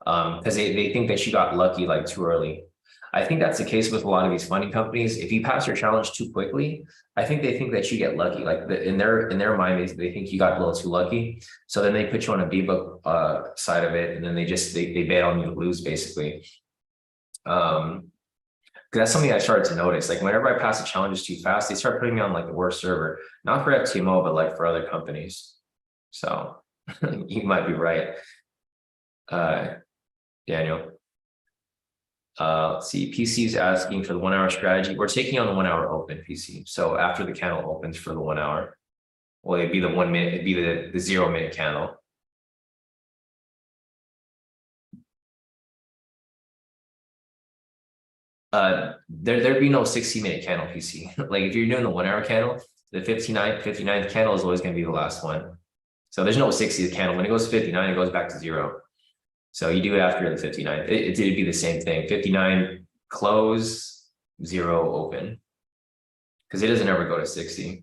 because they think that you got lucky like too early. I think that's the case with a lot of these funding companies. If you pass your challenge too quickly, I think they think that you get lucky. Like in their mind, they think you got a little too lucky. So then they put you on a B book side of it, and then they bet on you to lose basically. Because that's something I started to notice. Like whenever I pass the challenges too fast, they start putting me on like the worst server, not for FTMO, but like for other companies. So you might be right, Daniel. Let's see, PC is asking for the 1 hour strategy. We're taking on the 1 hour open, PC. So after the candle opens for the 1 hour, well, it'd be the 1 minute, it'd be the 0 minute candle. There'd be no 60-minute candle, PC. Like if you're doing the 1 hour candle, the 59th candle is always going to be the last one. So there's no 60th candle. When it goes to 59, it goes back to 0. So you do it after the 59. It'd be the same thing. 59 close, 0 open, because it doesn't ever go to 60.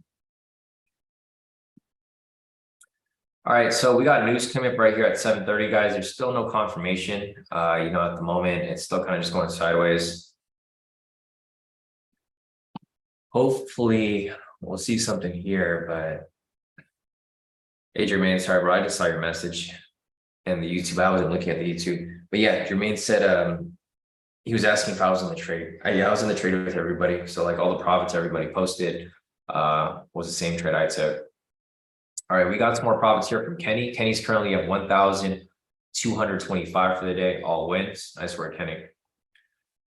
All right, so we got news coming up right here at 7:30, guys. There's still no confirmation. You know, at the moment, it's still kind of just going sideways. Hopefully, we'll see something here, but hey, Jermaine, sorry, bro, I just saw your message. And the YouTube, I wasn't looking at the YouTube, but yeah, Jermaine said he was asking if I was in the trade. Yeah, I was in the trade with everybody. So like all the profits everybody posted was the same trade I took. All right, we got some more profits here from Kenny. Kenny's currently at 1,225 for the day, all wins. I swear, Kenny.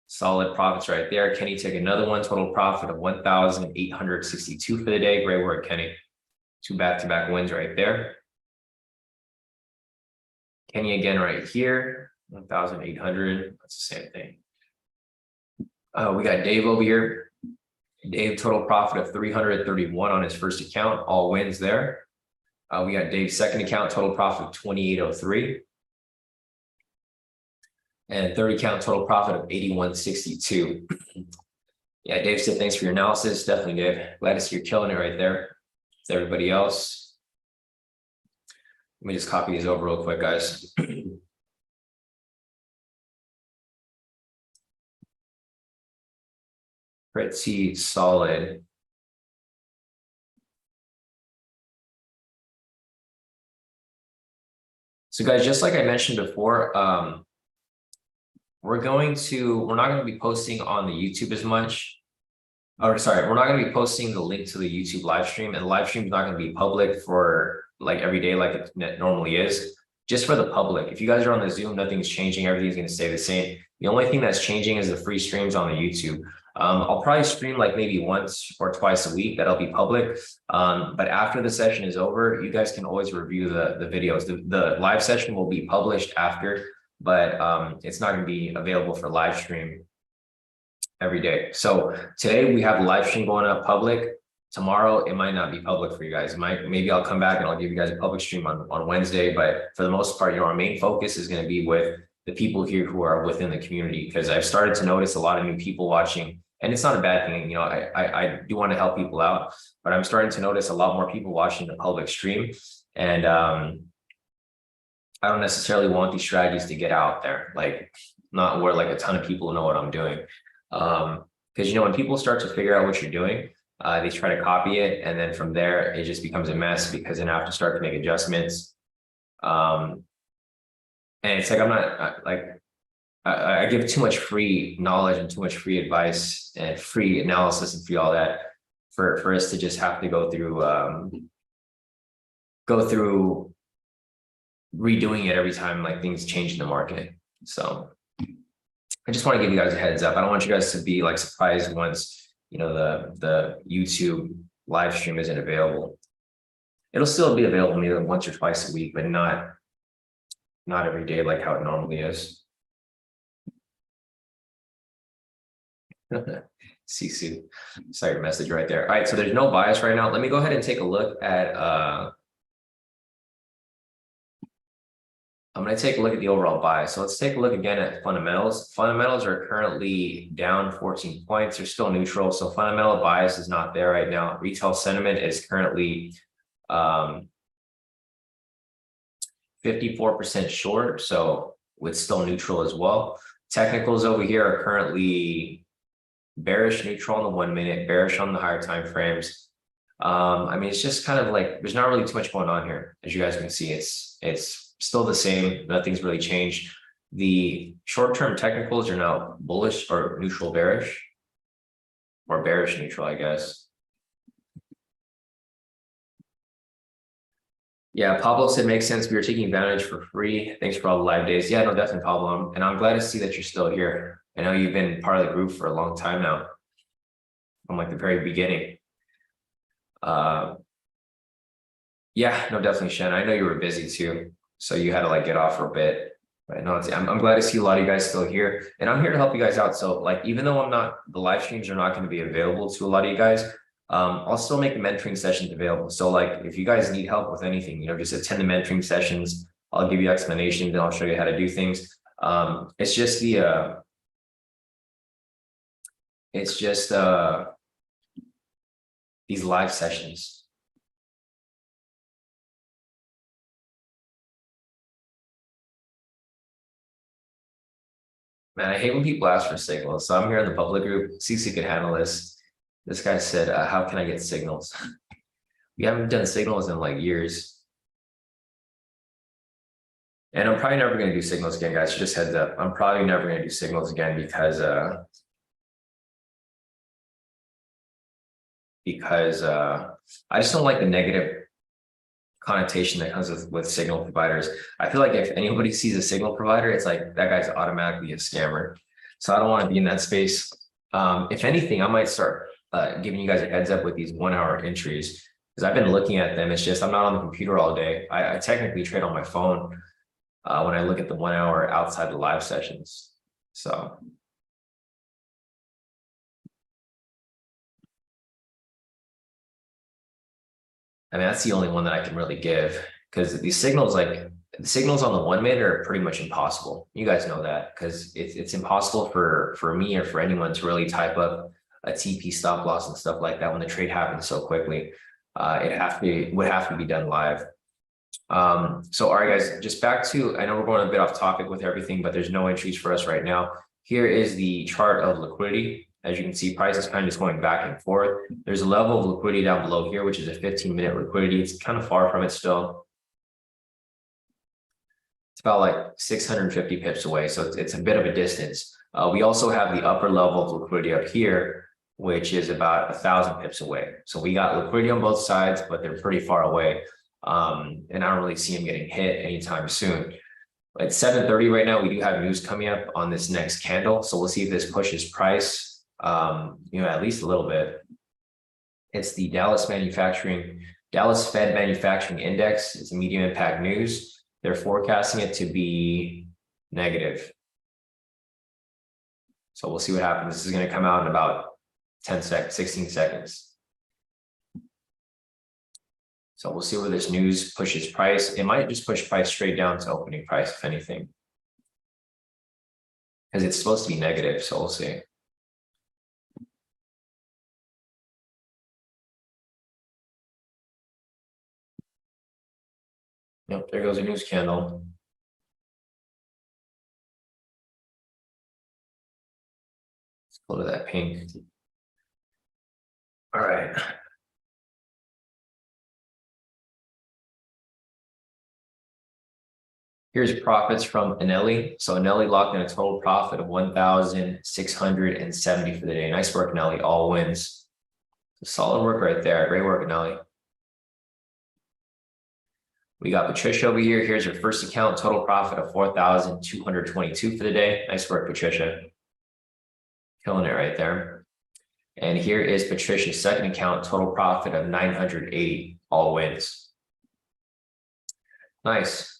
Solid profits right there. Kenny took another one, total profit of 1,862 for the day. Great work, Kenny. 2 back-to-back wins right there. Kenny again right here, 1,800. That's the same thing. We got Dave over here. Dave, total profit of 331 on his first account, all wins there. We got Dave's second account, total profit of 2,803. And third account, total profit of 8,162. Yeah, Dave said, thanks for your analysis. Definitely, Dave. Glad to see you're killing it right there. It's everybody else. Let me just copy these over real quick, guys. Pretty solid. So guys, just like I mentioned before, we're not going to be posting on the YouTube as much. Or sorry, we're not going to be posting the link to the YouTube live stream, and the live stream is not going to be public for like every day like it normally is. Just for the public. If you guys are on the Zoom, nothing's changing. Everything's going to stay the same. The only thing that's changing is the free streams on the YouTube. I'll probably stream like maybe once or twice a week. That'll be public. But after the session is over, you guys can always review the videos. The live session will be published after, but it's not going to be available for live stream every day. So today we have a live stream going up public. Tomorrow it might not be public for you guys. Maybe I'll come back and I'll give you guys a public stream on Wednesday. But for the most part, our main focus is going to be with the people here who are within the community, because I've started to notice a lot of new people watching. And it's not a bad thing, I do want to help people out, but I'm starting to notice a lot more people watching the public stream. And I don't necessarily want these strategies to get out there, like not where like a ton of people know what I'm doing. Because when people start to figure out what you're doing, they try to copy it, and then from there it just becomes a mess, because then I have to start to make adjustments. And it's like I give too much free knowledge and too much free advice and free analysis and free all that for us to just have to go through redoing it every time like things change in the market. So I just want to give you guys a heads up. I don't want you guys to be like surprised once the YouTube live stream isn't available. It'll still be available maybe once or twice a week, but not every day like how it normally is. Sisu, saw your message right there. All right, so there's no bias right now. Let me go ahead and take a look at I'm going to take a look at the overall bias. So let's take a look again at fundamentals. Fundamentals are currently down 14 points. They're still neutral. So fundamental bias is not there right now. Retail sentiment is currently 54% short. So it's still neutral as well. Technicals over here are currently bearish, neutral on the 1 minute, bearish on the higher time frames. It's just kind of like there's not really too much going on here. As you guys can see, it's still the same. Nothing's really changed. The short-term technicals are now bullish or neutral bearish, or bearish neutral, I guess. Yeah, Pablo said makes sense. We were taking advantage for free. Thanks for all the live days. Yeah, no, definitely, Pablo. And I'm glad to see that you're still here. I know you've been part of the group for a long time now, from like the very beginning. Yeah, no, definitely, Shen. I know you were busy too, so you had to like get off for a bit. But no, I'm glad to see a lot of you guys still here, and I'm here to help you guys out. So like, even though the live streams are not going to be available to a lot of you guys, I'll still make the mentoring sessions available. So like, if you guys need help with anything, just attend the mentoring sessions. I'll give you explanations and I'll show you how to do things. It's just these live sessions. Man, I hate when people ask for signals. So I'm here in the public group. CC could handle this. This guy said, how can I get signals? We haven't done signals in like years. And I'm probably never going to do signals again, guys. Just heads up. I'm probably never going to do signals again because I just don't like the negative connotation that comes with signal providers. I feel like if anybody sees a signal provider, it's like that guy's automatically a scammer. So I don't want to be in that space. If anything, I might start giving you guys a heads up with these 1 hour entries because I've been looking at them. It's just I'm not on the computer all day. I technically trade on my phone when I look at the 1 hour outside the live sessions. So. I mean, that's the only one that I can really give because these signals, like the signals on the 1 minute are pretty much impossible. You guys know that because it's impossible for me or for anyone to really type up a TP stop loss and stuff like that when the trade happens so quickly. It would have to be done live. So all right, guys, just back to, I know we're going a bit off topic with everything, but there's no entries for us right now. Here is the chart of liquidity. As you can see, price is kind of just going back and forth. There's a level of liquidity down below here, which is a 15-minute liquidity. It's kind of far from it still. It's about like 650 pips away, so it's a bit of a distance. We also have the upper level of liquidity up here, which is about 1,000 pips away. So we got liquidity on both sides, but they're pretty far away. And I don't really see them getting hit anytime soon. At 7:30 right now, we do have news coming up on this next candle. So we'll see if this pushes price, at least a little bit. It's the Dallas Fed Manufacturing Index. It's a medium impact news. They're forecasting it to be negative. So we'll see what happens. This is going to come out in about 16 seconds. So we'll see where this news pushes price. It might just push price straight down to opening price, if anything, because it's supposed to be negative. So we'll see. Yep, there goes a news candle. Let's go to that pink. All right. Here's profits from Anelli. So Anelli locked in a total profit of 1,670 for the day. Nice work, Anelli. All wins. Solid work right there. Great work, Anelli. We got Patricia over here. Here's her first account, total profit of 4,222 for the day. Nice work, Patricia. Killing it right there. And here is Patricia's second account, total profit of 980, all wins. Nice.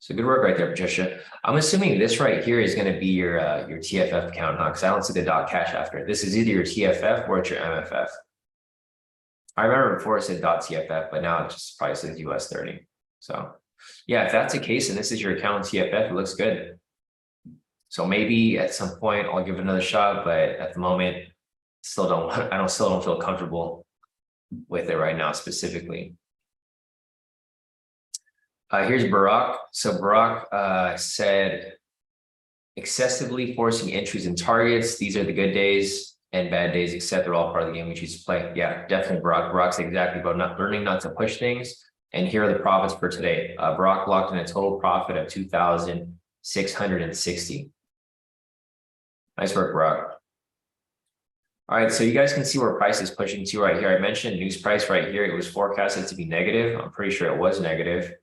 So good work right there, Patricia. I'm assuming this right here is going to be your TFF account, huh? Because I don't see the .cash after it. This is either your TFF or it's your MFF. I remember before it said .TFF, but now it just probably says US30. So yeah, if that's the case and this is your account TFF, it looks good. So maybe at some point I'll give it another shot, but at the moment, I still don't feel comfortable with it right now specifically. Here's Barack. So Barack said, excessively forcing entries and targets. These are the good days and bad days, except they're all part of the game we choose to play. Yeah, definitely Barack. Barack's exactly about learning not to push things. And here are the profits for today. Barack locked in a total profit of 2,660. Nice work, Barack. All right, so you guys can see where price is pushing to right here. I mentioned news price right here. It was forecasted to be negative. I'm pretty sure it was negative.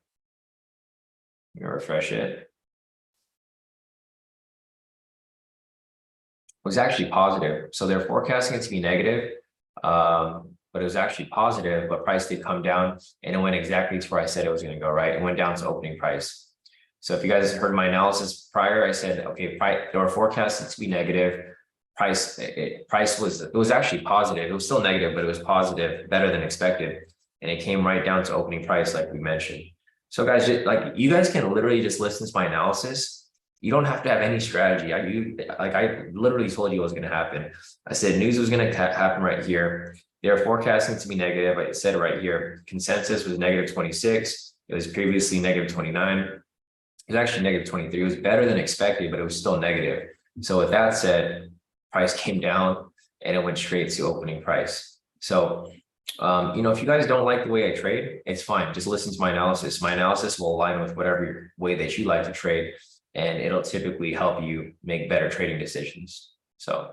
Let me refresh it. It was actually positive. So they're forecasting it to be negative, but it was actually positive, but price did come down and it went exactly to where I said it was going to go, right? It went down to opening price. So if you guys heard my analysis prior, I said, okay, they were forecasted to be negative. It was actually positive. It was still negative, but it was positive, better than expected. And it came right down to opening price, like we mentioned. So guys, like you guys can literally just listen to my analysis. You don't have to have any strategy. I literally told you what was going to happen. I said news was going to happen right here. They're forecasting to be negative. I said it right here. Consensus was negative 26. It was previously negative 29. It was actually negative 23. It was better than expected, but it was still negative. So with that said, price came down and it went straight to opening price. So if you guys don't like the way I trade, it's fine. Just listen to my analysis. My analysis will align with whatever way that you like to trade, and it'll typically help you make better trading decisions. So,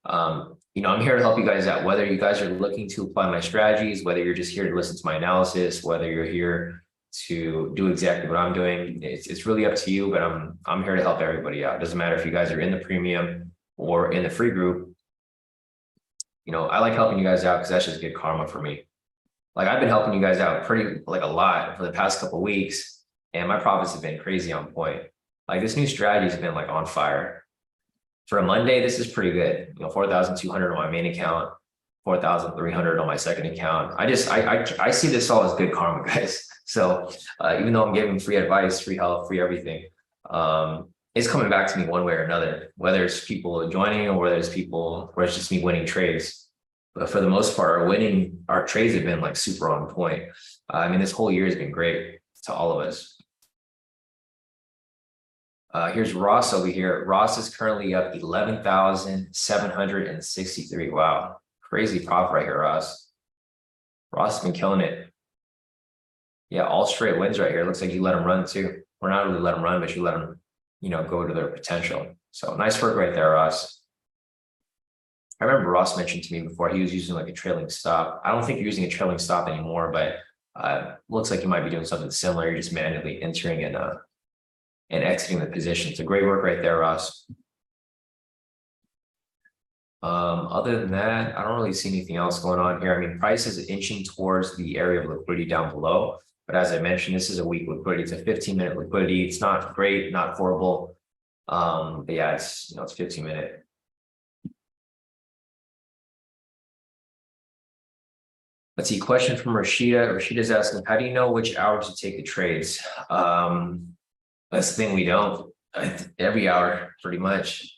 I'm here to help you guys out, whether you guys are looking to apply my strategies, whether you're just here to listen to my analysis, whether you're here to do exactly what I'm doing. It's really up to you, but I'm here to help everybody out. It doesn't matter if you guys are in the premium or in the free group, I like helping you guys out because that's just good karma for me. Like I've been helping you guys out pretty like a lot for the past couple of weeks, and my profits have been crazy on point. Like this new strategy has been like on fire. For a Monday, this is pretty good. 4,200 on my main account, 4,300 on my second account. I see this all as good karma, guys. So even though I'm giving free advice, free help, free everything, it's coming back to me one way or another, whether it's people joining or whether it's just me winning trades. But for the most part, our trades have been like super on point. I mean, this whole year has been great to all of us. Here's Ross over here. Ross is currently up 11,763. Wow. Crazy profit right here, Ross. Ross has been killing it. Yeah, all straight wins right here. Looks like you let them run too. Or not really let them run, but you let them, go to their potential. So nice work right there, Ross. I remember Ross mentioned to me before he was using like a trailing stop. I don't think you're using a trailing stop anymore, but looks like you might be doing something similar. You're just manually entering and exiting the position. So great work right there, Ross. Other than that, I don't really see anything else going on here. I mean, price is inching towards the area of liquidity down below. But as I mentioned, this is a weak liquidity. It's a 15-minute liquidity. It's not great, not horrible. But yeah, it's 15-minute. Let's see, question from Rashida. Rashida's asking, how do you know which hour to take the trades? That's the thing, we don't. Every hour, pretty much.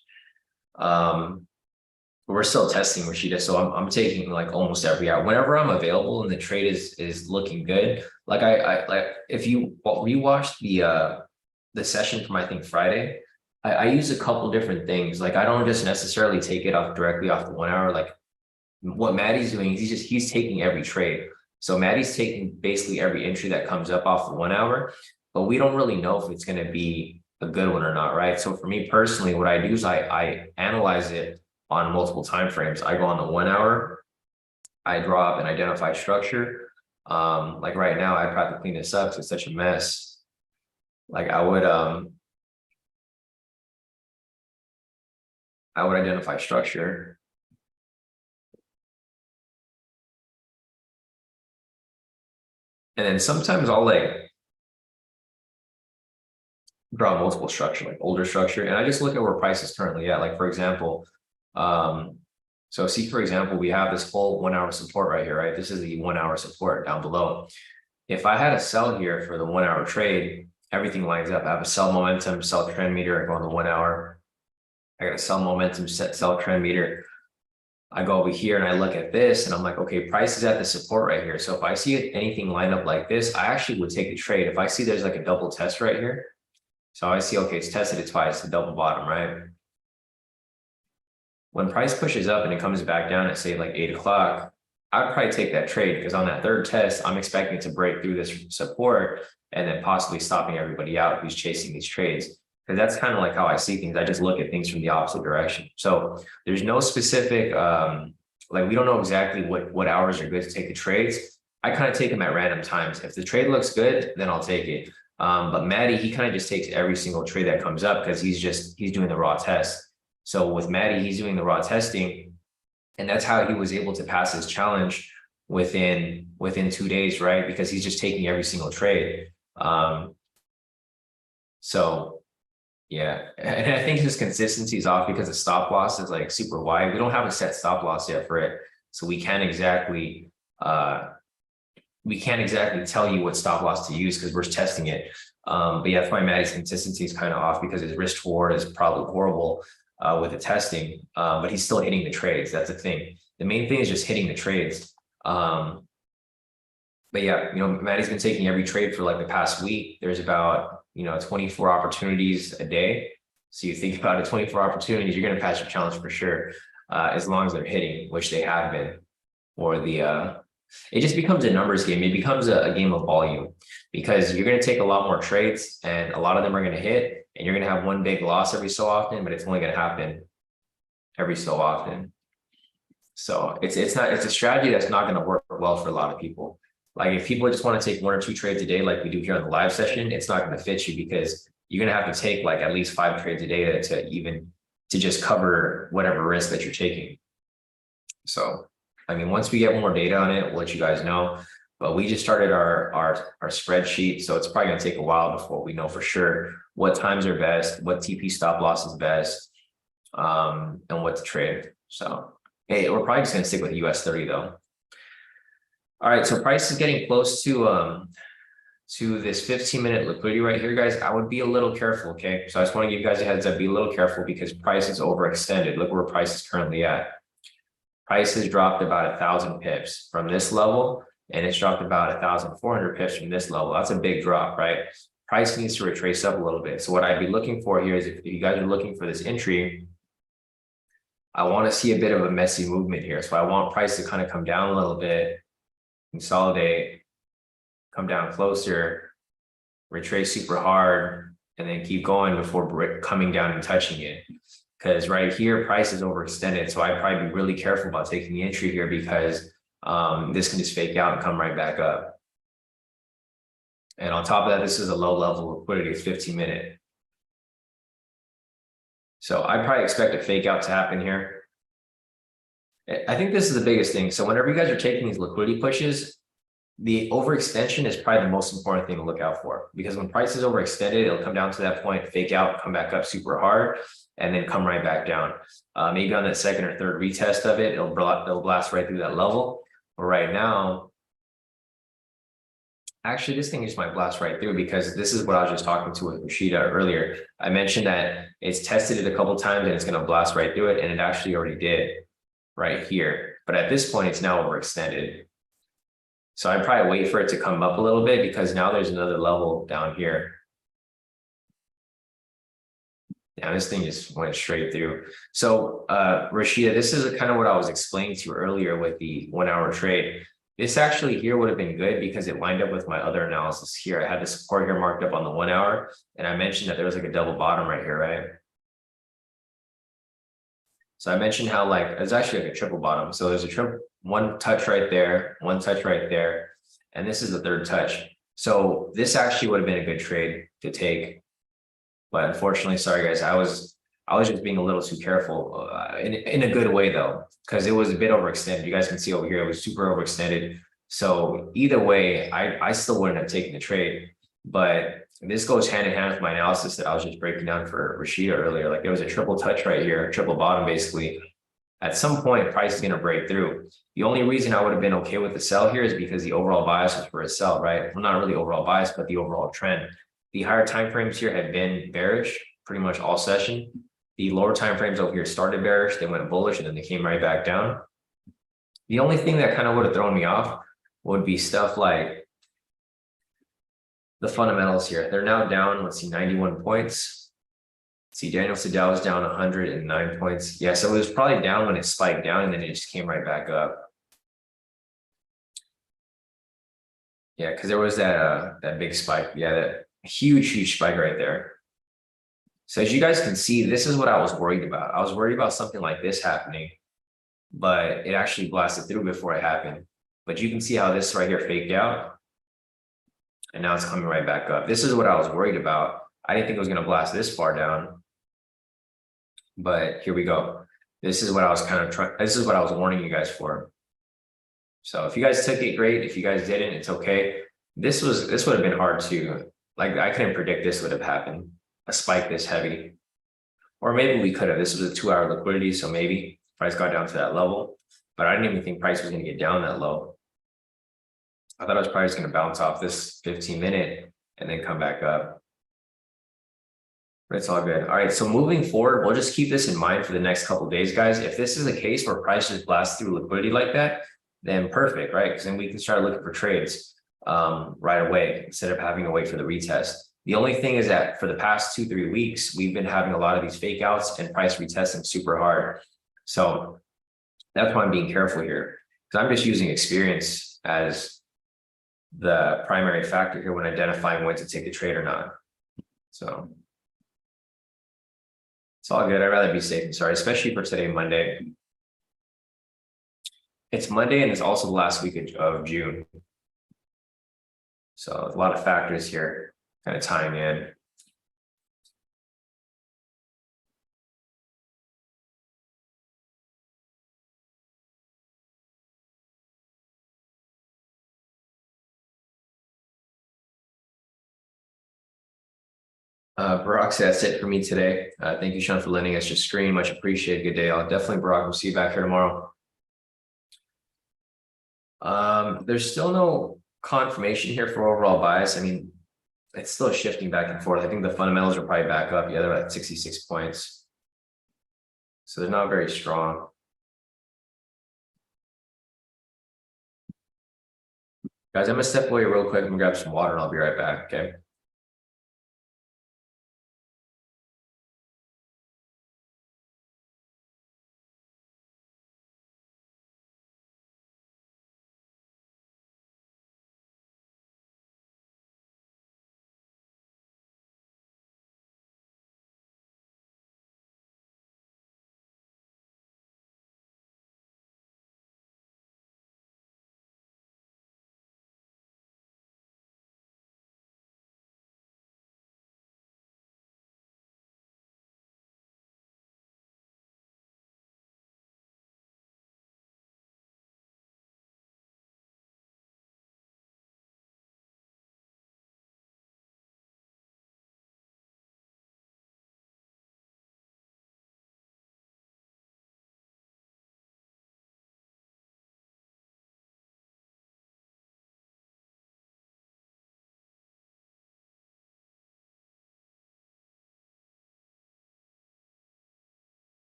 We're still testing, Rashida, so I'm taking like almost every hour. Whenever I'm available and the trade is looking good, like if you rewatched the session from I think Friday, I use a couple different things. Like I don't just necessarily take it directly off the 1 hour. Like what Maddie's doing is he's taking every trade. So Maddie's taking basically every entry that comes up off the 1 hour, but we don't really know if it's going to be a good one or not, right? So for me personally, what I do is I analyze it on multiple time frames. I go on the 1 hour, I draw up and identify structure. Like right now, I'd have to clean this up because it's such a mess. Like I would identify structure. And then sometimes I'll like draw multiple structure, like older structure. And I just look at where price is currently at. Like for example, so see, for example, we have this whole 1 hour support right here, right? This is the 1 hour support down below. If I had a sell here for the 1 hour trade, everything lines up. I have a sell momentum, sell trend meter. I go on the 1 hour. I got a sell momentum, sell trend meter. I go over here and I look at this and I'm like, okay, price is at the support right here. So if I see anything line up like this, I actually would take a trade. If I see there's like a double test right here. So I see, okay, it's tested it twice, the double bottom, right? When price pushes up and it comes back down at say like 8 o'clock, I'd probably take that trade because on that third test, I'm expecting to break through this support and then possibly stopping everybody out who's chasing these trades. Because that's kind of like how I see things. I just look at things from the opposite direction. So there's no specific, like we don't know exactly what hours are good to take the trades. I kind of take them at random times. If the trade looks good, then I'll take it. But Maddie, he kind of just takes every single trade that comes up because he's doing the raw test. So with Maddie, he's doing the raw testing, and that's how he was able to pass his challenge within 2 days, right? Because he's just taking every single trade. So yeah, and I think his consistency is off because the stop loss is like super wide. We don't have a set stop loss yet for it, so we can't exactly tell you what stop loss to use because we're testing it. But yeah, that's why Maddie's consistency is kind of off because his risk reward is probably horrible with the testing, but he's still hitting the trades. That's the thing. The main thing is just hitting the trades. But yeah, Maddie's been taking every trade for like the past week. There's about 24 opportunities a day. So you think about it, 24 opportunities, you're going to pass your challenge for sure, as long as they're hitting, which they have been. Or it just becomes a numbers game. It becomes a game of volume because you're going to take a lot more trades and a lot of them are going to hit and you're going to have one big loss every so often, but it's only going to happen every so often. So it's a strategy that's not going to work well for a lot of people. Like if people just want to take 1 or 2 trades a day, like we do here on the live session, it's not going to fit you because you're going to have to take like at least 5 trades a day to even to just cover whatever risk that you're taking. So, I mean, once we get more data on it, we'll let you guys know. But we just started our spreadsheet, so it's probably going to take a while before we know for sure what times are best, what TP stop loss is best, and what to trade. So, hey, we're probably just going to stick with US30 though. All right, so price is getting close to this 15-minute liquidity right here, guys. I would be a little careful, okay? So I just want to give you guys a heads up, be a little careful because price is overextended. Look where price is currently at. Price has dropped about 1,000 pips from this level, and it's dropped about 1,400 pips from this level. That's a big drop, right? Price needs to retrace up a little bit. So what I'd be looking for here is if you guys are looking for this entry, I want to see a bit of a messy movement here. So I want price to kind of come down a little bit, consolidate, come down closer, retrace super hard, and then keep going before coming down and touching it. Because right here, price is overextended. So I'd probably be really careful about taking the entry here because this can just fake out and come right back up. And on top of that, this is a low level of liquidity, 15-minute. So I'd probably expect a fake out to happen here. I think this is the biggest thing. So whenever you guys are taking these liquidity pushes, the overextension is probably the most important thing to look out for, because when price is overextended, it'll come down to that point, fake out, come back up super hard, and then come right back down. Maybe on that second or third retest of it, it'll blast right through that level. But right now, actually, this thing just might blast right through, because this is what I was just talking to with Rashida earlier. I mentioned that it's tested it a couple of times and it's going to blast right through it, and it actually already did right here. But at this point, it's now overextended. So I'd probably wait for it to come up a little bit, because now there's another level down here. Yeah, this thing just went straight through. So Rashida, this is kind of what I was explaining to you earlier with the 1 hour trade. This actually here would have been good because it lined up with my other analysis here. I had the support here marked up on the 1 hour, and I mentioned that there was like a double bottom right here, right? So I mentioned how like it's actually like a triple bottom. So there's a one touch right there, one touch right there, and this is the third touch. So this actually would have been a good trade to take, but unfortunately, sorry guys, I was just being a little too careful in a good way though, because it was a bit overextended. You guys can see over here, it was super overextended. So either way, I still wouldn't have taken the trade, but this goes hand in hand with my analysis that I was just breaking down for Rashida earlier. Like there was a triple touch right here, triple bottom basically. At some point, price is going to break through. The only reason I would have been okay with the sell here is because the overall bias was for a sell, right? Well, not really overall bias, but the overall trend. The higher time frames here had been bearish pretty much all session. The lower time frames over here started bearish, they went bullish, and then they came right back down. The only thing that kind of would have thrown me off would be stuff like the fundamentals here. They're now down, let's see, 91 points. See, Daniel said Dow was down 109 points. Yeah, so it was probably down when it spiked down, and then it just came right back up. Yeah, because there was that big spike. Yeah, that huge spike right there. So as you guys can see, this is what I was worried about. I was worried about something like this happening, but it actually blasted through before it happened. But you can see how this right here faked out, and now it's coming right back up. This is what I was worried about. I didn't think it was going to blast this far down, but here we go. This is what I was this is what I was warning you guys for. So if you guys took it, great. If you guys didn't, it's okay. This would have been hard to, like, I couldn't predict this would have happened, a spike this heavy. Or maybe we could have. This was a 2 hour liquidity, so maybe price got down to that level, but I didn't even think price was going to get down that low. I thought it was probably just going to bounce off this 15-minute and then come back up. But it's all good. All right, so moving forward, we'll just keep this in mind for the next couple of days, guys. If this is a case where price just blasts through liquidity like that, then perfect, right? Because then we can start looking for trades right away instead of having to wait for the retest. The only thing is that for the past 2-3 weeks, we've been having a lot of these fake outs and price retesting super hard. So that's why I'm being careful here, because I'm just using experience as the primary factor here when identifying when to take the trade or not. So it's all good. I'd rather be safe than sorry, especially for today, Monday. It's Monday, and it's also the last week of June. So a lot of factors here kind of tying in. Barack, so that's it for me today. Thank you, Sean, for lending us your screen. Much appreciated. Good day. I'll definitely, Barack, we'll see you back here tomorrow. There's still no confirmation here for overall bias. I mean, it's still shifting back and forth. I think the fundamentals are probably back up. Yeah, they're at 66 points. So they're not very strong. Guys, I'm gonna step away real quick and grab some water and I'll be right back. Okay.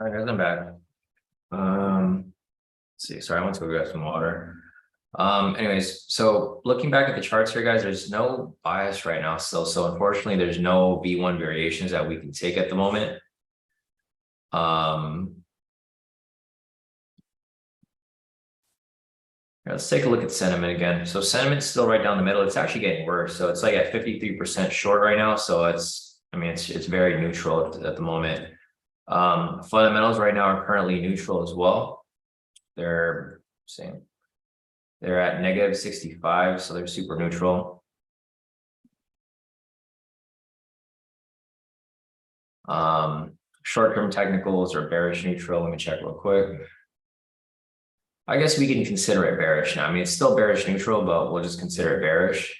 All right, guys, I'm back. Let's see. Sorry, I went to go grab some water. Anyways, so looking back at the charts here, guys, there's no bias right now still. So unfortunately, there's no V1 variations that we can take at the moment. Let's take a look at sentiment again. So sentiment's still right down the middle. It's actually getting worse. So it's like at 53% short right now. So it's very neutral at the moment. Fundamentals right now are currently neutral as well. They're same. They're at negative 65, so they're super neutral. Short-term technicals are bearish neutral. Let me check real quick. I guess we can consider it bearish now. I mean, it's still bearish neutral, but we'll just consider it bearish.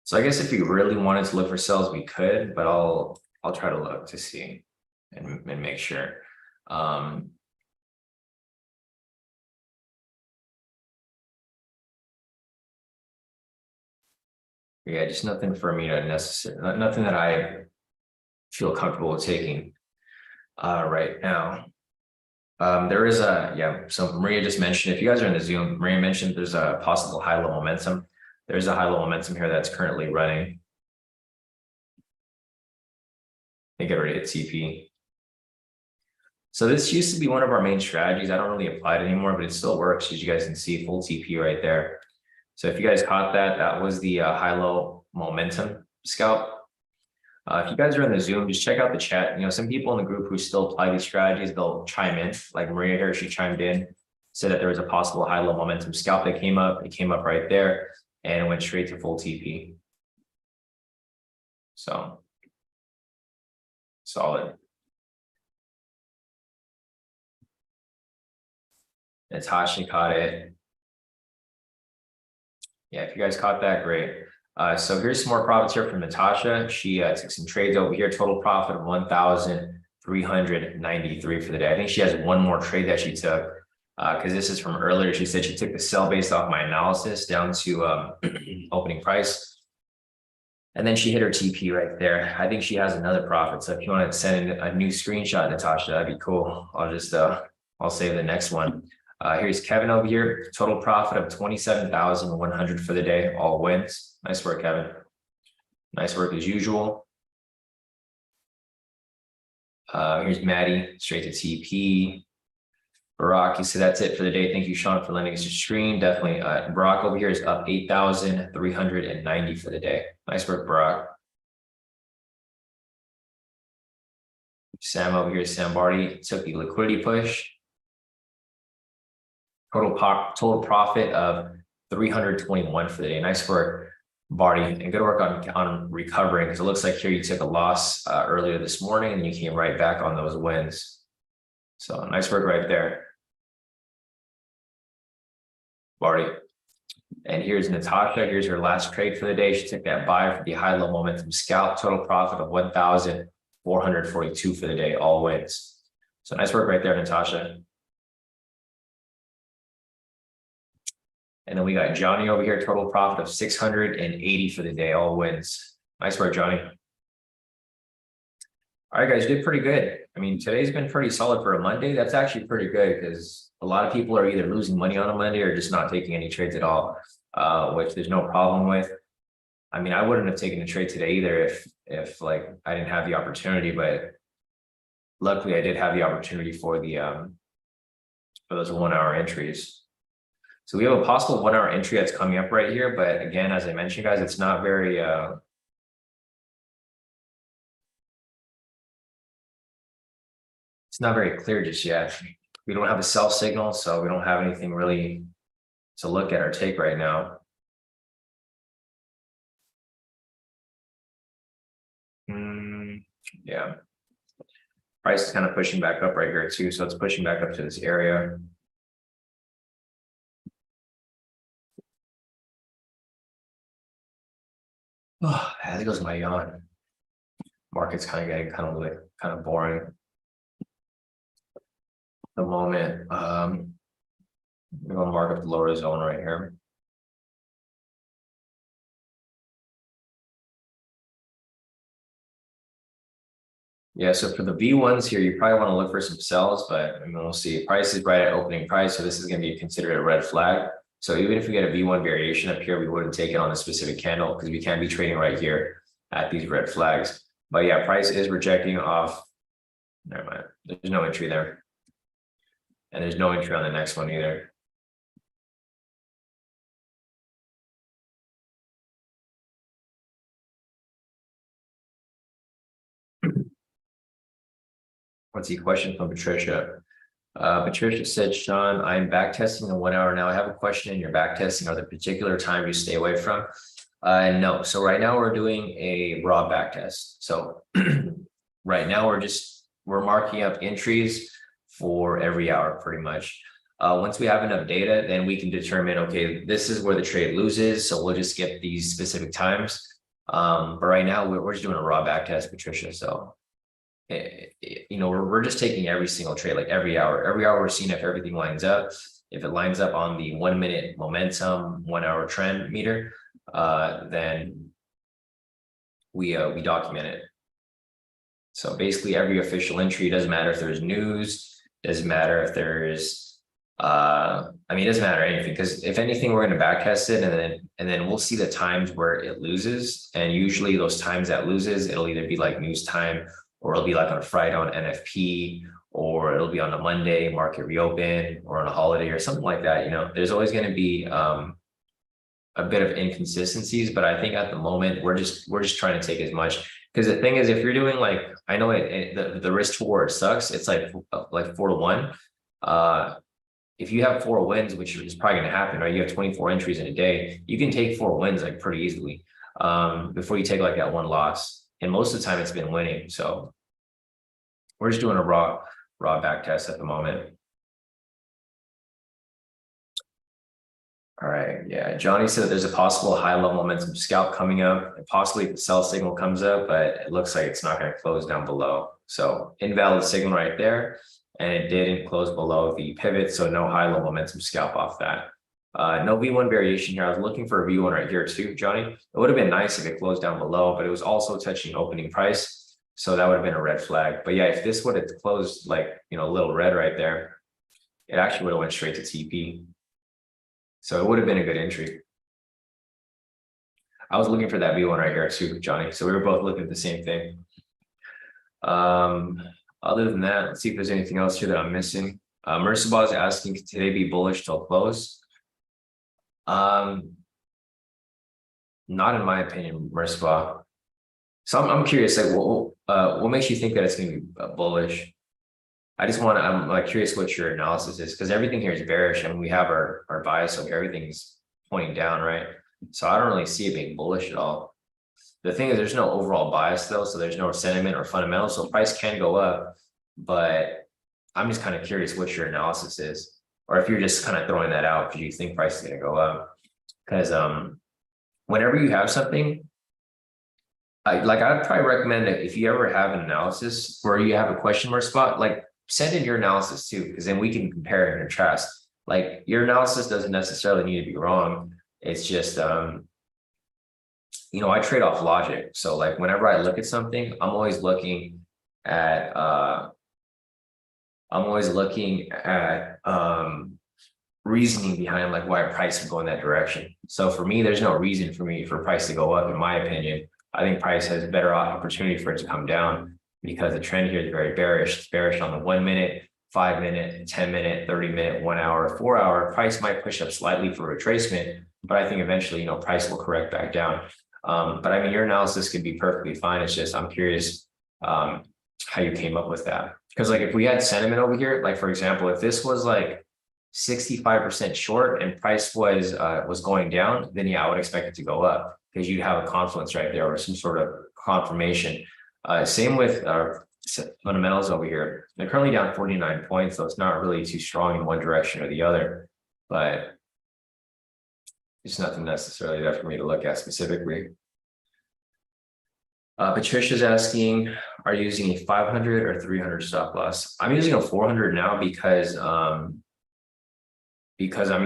So I guess if we really wanted to look for sells, we could, but I'll try to look to see and make sure. Yeah, just nothing for me to nothing that I feel comfortable with taking right now. There is so Maria just mentioned, if you guys are in the Zoom, Maria mentioned there's a possible high-low momentum. There's a high-low momentum here that's currently running. I think it already hit TP. So this used to be one of our main strategies. I don't really apply it anymore, but it still works, as you guys can see, full TP right there. So if you guys caught that, that was the high-low momentum scalp. If you guys are in the Zoom, just check out the chat. You know, some people in the group who still apply these strategies, they'll chime in. Like Maria here, she chimed in, said that there was a possible high-low momentum scalp that came up. It came up right there and it went straight to full TP. So solid. Natasha caught it. Yeah, if you guys caught that, great. So here's some more profits here from Natasha. She took some trades over here, total profit of 1,393 for the day. I think she has one more trade that she took because this is from earlier. She said she took the sell based off my analysis down to opening price. And then she hit her TP right there. I think she has another profit. So if you want to send in a new screenshot, Natasha, that'd be cool. I'll just, I'll save the next one. Here's Kevin over here. Total profit of 27,100 for the day, all wins. Nice work, Kevin. Nice work as usual. Here's Maddie, straight to TP. Barack, you said that's it for the day. Thank you, Sean, for lending us a stream. Definitely. Barack over here is up 8,390 for the day. Nice work, Barack. Sam over here, Sam Barty, took the liquidity push. Total profit of 321 for the day. Nice work, Barty, and good work on recovering, because it looks like here you took a loss earlier this morning and you came right back on those wins. So nice work right there, Barty. And here's Natasha. Here's her last trade for the day. She took that buy for the high-low momentum scalp. Total profit of 1,442 for the day, all wins. So nice work right there, Natasha. And then we got Johnny over here, total profit of 680 for the day, all wins. Nice work, Johnny. All right, guys, you did pretty good. I mean, today's been pretty solid for a Monday. That's actually pretty good because a lot of people are either losing money on a Monday or just not taking any trades at all, which there's no problem with. I mean, I wouldn't have taken a trade today either if like I didn't have the opportunity, but luckily I did have the opportunity for the for those 1 hour entries. So we have a possible 1 hour entry that's coming up right here. But again, as I mentioned, guys, it's not very, it's not very clear just yet. We don't have a sell signal, so we don't have anything really to look at or take right now. Yeah. Price is kind of pushing back up right here too. So it's pushing back up to this area. Oh, there goes my yawn. Market's kind of getting kind of boring at the moment. I'm gonna mark up the lower zone right here. Yeah, so for the V1s here, you probably want to look for some sells, but I mean, we'll see. Price is right at opening price, so this is going to be considered a red flag. So even if we get a V1 variation up here, we wouldn't take it on a specific candle because we can't be trading right here at these red flags. But yeah, price is rejecting off. Never mind. There's no entry there. And there's no entry on the next one either. What's the question from Patricia? Patricia said, Sean, I'm back testing the 1 hour now. I have a question in your back testing. Are there particular time you stay away from? No. So right now we're doing a raw back test. So right now we're marking up entries for every hour pretty much. Once we have enough data, then we can determine, okay, this is where the trade loses. So we'll just get these specific times. But right now we're just doing a raw back test, Patricia. So we're just taking every single trade, like every hour we're seeing if everything lines up. If it lines up on the 1 minute momentum, 1 hour trend meter, then we document it. So basically every official entry, doesn't matter if there's news, doesn't matter if there's it doesn't matter anything, because if anything, we're going to backtest it and then we'll see the times where it loses. And usually those times that loses, it'll either be like news time, or it'll be like on a Friday on NFP, or it'll be on a Monday market reopen, or on a holiday or something like that. There's always going to be a bit of inconsistencies, but I think at the moment we're just trying to take as much, because the thing is, if you're doing like, I know the risk toward sucks, it's like 4-to-1. If you have 4 wins, which is probably going to happen, right? You have 24 entries in a day, you can take 4 wins like pretty easily before you take like that 1 loss. And most of the time it's been winning. So we're just doing a raw back test at the moment. All right. Yeah. Johnny said there's a possible high level momentum scalp coming up, and possibly the sell signal comes up, but it looks like it's not going to close down below. So invalid signal right there. And it didn't close below the pivot. So no high level momentum scalp off that. No V1 variation here. I was looking for a V1 right here too, Johnny. It would have been nice if it closed down below, but it was also touching opening price. So that would have been a red flag. But yeah, if this would have closed like, a little red right there, it actually would have went straight to TP. So it would have been a good entry. I was looking for that V1 right here too, Johnny. So we were both looking at the same thing. Other than that, let's see if there's anything else here that I'm missing. Mercibah is asking, could today be bullish till close? Not in my opinion, Mercibah. So I'm curious, like, what makes you think that it's going to be bullish? I'm like curious what your analysis is, because everything here is bearish, and we have our bias, so everything's pointing down, right? So I don't really see it being bullish at all. The thing is, there's no overall bias though, so there's no sentiment or fundamentals. So price can go up, but I'm just kind of curious what your analysis is, or if you're just kind of throwing that out because you think price is going to go up. Because whenever you have something, I'd probably recommend that if you ever have an analysis where you have a question mark spot, like send in your analysis too, because then we can compare and contrast. Like your analysis doesn't necessarily need to be wrong. It's just I trade off logic. So like whenever I look at something, I'm always looking at reasoning behind like why price would go in that direction. So for me, there's no reason for price to go up, in my opinion. I think price has a better opportunity for it to come down, because the trend here is very bearish. It's bearish on the 1 minute, 5 minute, 10 minute, 30 minute, 1 hour, 4 hour. Price might push up slightly for retracement, but I think eventually, price will correct back down. But your analysis could be perfectly fine. It's just, I'm curious how you came up with that. Because like if we had sentiment over here, like for example, if this was like 65% short and price was going down, then yeah, I would expect it to go up, because you'd have a confluence right there or some sort of confirmation. Same with our fundamentals over here. They're currently down 49 points, so it's not really too strong in one direction or the other, but it's nothing necessarily there for me to look at specifically. Patricia's asking, are you using a 500 or 300 stop loss? I'm using a 400 now because I'm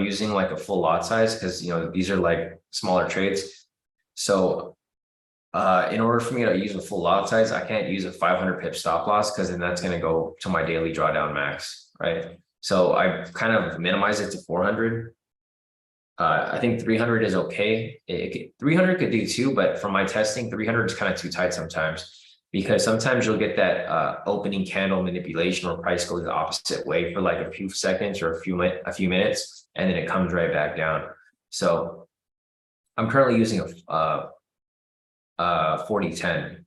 using like a full lot size, because these are like smaller trades. So in order for me to use a full lot size, I can't use a 500 pip stop loss, because then that's going to go to my daily drawdown max, right? So I kind of minimize it to 400. I think 300 is okay. 300 could do too, but for my testing, 300 is kind of too tight sometimes, because sometimes you'll get that opening candle manipulation where price goes the opposite way for like a few seconds or a few minutes, and then it comes right back down. So I'm currently using a 40-10.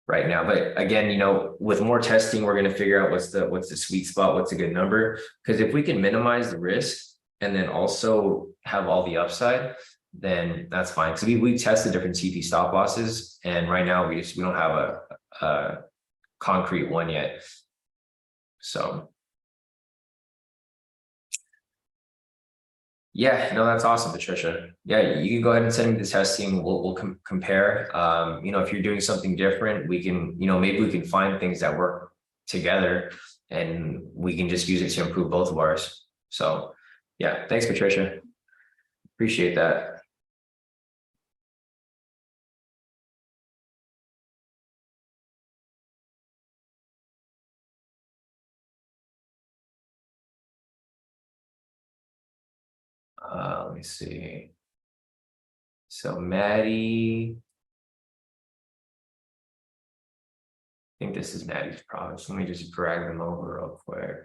right now. But again, with more testing, we're going to figure out what's the sweet spot, what's a good number. Because if we can minimize the risk and then also have all the upside, then that's fine. Because we tested different TP stop losses, and right now we don't have a concrete one yet. So yeah, no, that's awesome, Patricia. Yeah, you can go ahead and send me the testing. We'll compare. If you're doing something different, we can, maybe we can find things that work together, and we can just use it to improve both of ours. So yeah, thanks, Patricia. Appreciate that. Let me see. So Maddie, I think this is Maddie's province. Let me just drag them over real quick.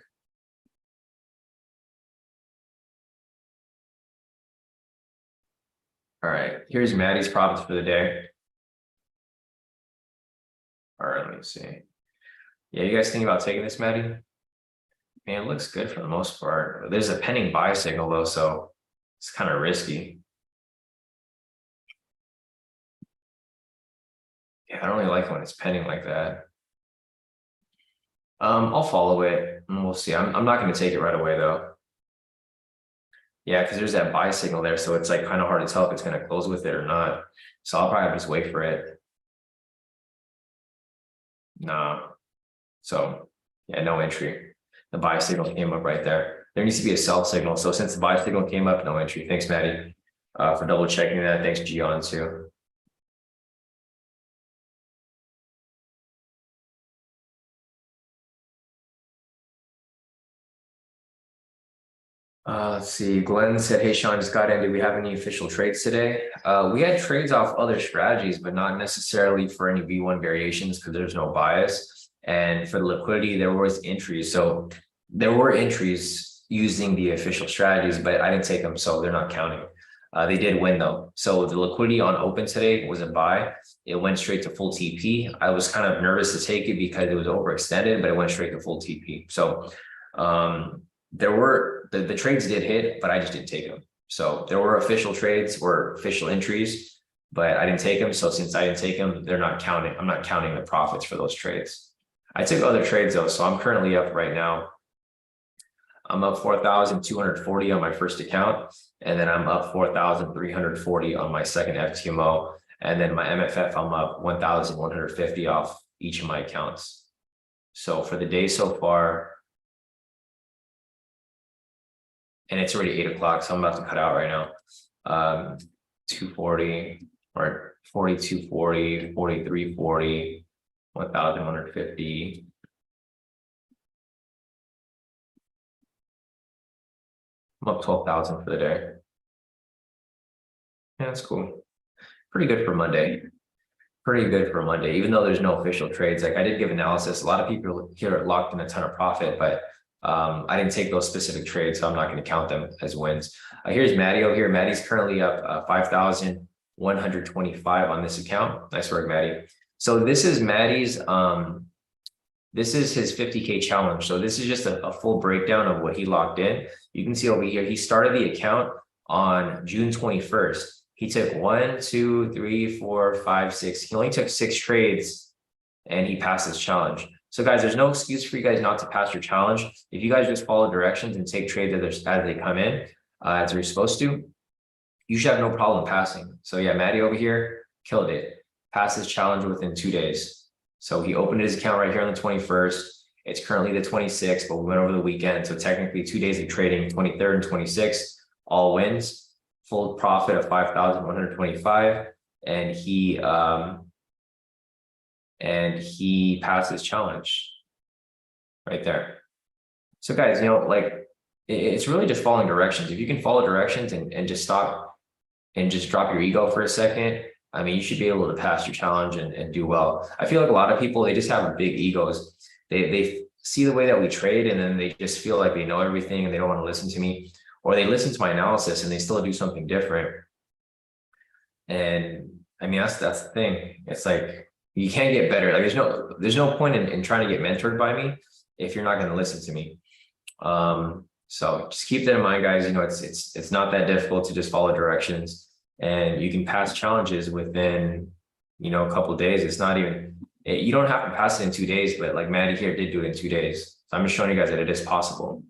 All right, here's Maddie's province for the day. All right, let me see. Yeah, you guys think about taking this, Maddie? Man, it looks good for the most part. There's a pending buy signal though, so it's kind of risky. Yeah, I don't really like it when it's pending like that. I'll follow it and we'll see. I'm not going to take it right away though. Yeah, because there's that buy signal there, so it's like kind of hard to tell if it's going to close with it or not. So I'll probably just wait for it. No. So yeah, no entry. The buy signal came up right there. There needs to be a sell signal. So since the buy signal came up, no entry. Thanks, Maddie, for double checking that. Thanks, Gian, too. Let's see. Glenn said, "Hey, Sean, just got in. Did we have any official trades today?" We had trades off other strategies, but not necessarily for any V1 variations because there's no bias. And for the liquidity, there was entries. So there were entries using the official strategies, but I didn't take them, so they're not counting. They did win though. So the liquidity on open today was a buy. It went straight to full TP. I was kind of nervous to take it because it was overextended, but it went straight to full TP. So there were the trades did hit, but I just didn't take them. So there were official trades or official entries, but I didn't take them. So since I didn't take them, they're not counting. I'm not counting the profits for those trades. I took other trades though, so I'm currently up right now. I'm up 4,240 on my first account, and then I'm up 4,340 on my second FTMO, and then my MFF I'm up 1,150 off each of my accounts. So for the day so far, and it's already 8 o'clock, so I'm about to cut out right now. 240 or 4240, 4340, 1,150. I'm up 12,000 for the day. Yeah, that's cool. Pretty good for Monday. Pretty good for Monday, even though there's no official trades. Like I did give analysis. A lot of people here are locked in a ton of profit, but I didn't take those specific trades, so I'm not going to count them as wins. Here's Maddie over here. Maddie's currently up 5,125 on this account. Nice work, Maddie. So this is Maddie's. This is his 50K challenge. So this is just a full breakdown of what he locked in. You can see over here, he started the account on June 21st. He took 1, 2, 3, 4, 5, 6. He only took 6 trades and he passed his challenge. So guys, there's no excuse for you guys not to pass your challenge. If you guys just follow directions and take trades as they come in, as you're supposed to, you should have no problem passing. So yeah, Maddie over here killed it. Passed his challenge within 2 days. So he opened his account right here on the 21st. It's currently the 26th, but we went over the weekend. So technically 2 days of trading, 23rd and 26th, all wins, full profit of 5,125. And he passed his challenge right there. So guys, it's really just following directions. If you can follow directions and just stop and just drop your ego for a second, I mean, you should be able to pass your challenge and do well. I feel like a lot of people, they just have big egos. They see the way that we trade and then they just feel like they know everything and they don't want to listen to me, or they listen to my analysis and they still do something different. And I mean, that's the thing. It's like, You can't get better. Like there's no point in trying to get mentored by me if you're not going to listen to me. So just keep that in mind, guys. You know, it's not that difficult to just follow directions, and you can pass challenges within, you know, a couple of days. It's not even, you don't have to pass it in 2 days, but like Maddie here did do it in 2 days. So I'm just showing you guys that it is possible.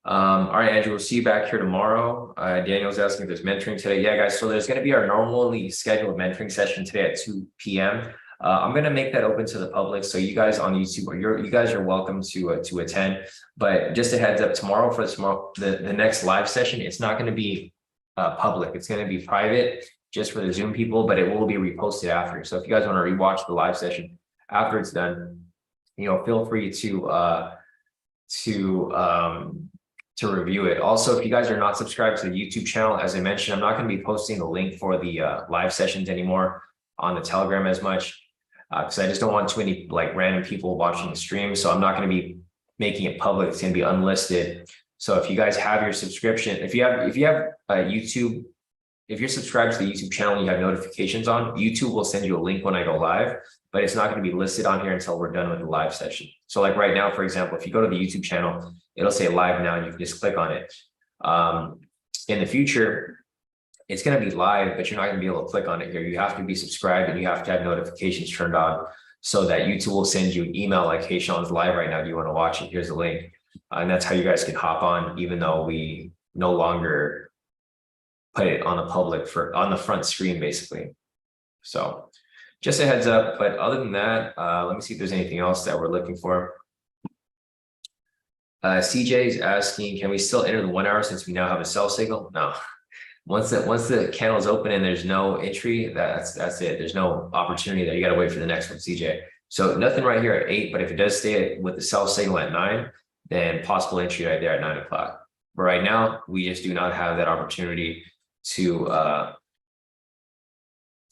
All right, Andrew, we'll see you back here tomorrow. Daniel's asking if there's mentoring today. Yeah, guys, so there's going to be our normally scheduled mentoring session today at 2 p.m. I'm going to make that open to the public. So you guys on YouTube, you guys are welcome to attend. But just a heads up, tomorrow for the next live session, it's not going to be public. It's going to be private just for the Zoom people, but it will be reposted after. So if you guys want to rewatch the live session after it's done, you know, feel free to review it. Also, if you guys are not subscribed to the YouTube channel, as I mentioned, I'm not going to be posting the link for the live sessions anymore on the Telegram as much, because I just don't want too many like random people watching the stream. So I'm not going to be making it public. It's going to be unlisted. So if you guys have your subscription, if you have YouTube, if you're subscribed to the YouTube channel and you have notifications on, YouTube will send you a link when I go live, but it's not going to be listed on here until we're done with the live session. So like right now, for example, if you go to the YouTube channel, it'll say live now and you can just click on it. In the future, it's going to be live, but you're not going to be able to click on it here. You have to be subscribed and you have to have notifications turned on so that YouTube will send you an email like, hey, Sean's live right now. Do you want to watch it? Here's the link. And that's how you guys can hop on, even though we no longer put it on the public on the front screen, basically. So just a heads up. But other than that, let me see if there's anything else that we're looking for. CJ is asking, can we still enter the 1 hour since we now have a sell signal? No. Once the candle's open and there's no entry, that's it. There's no opportunity there. You got to wait for the next one, CJ. So nothing right here at 8, but if it does stay with the sell signal at 9, then possible entry right there at 9 o'clock. But right now, we just do not have that opportunity to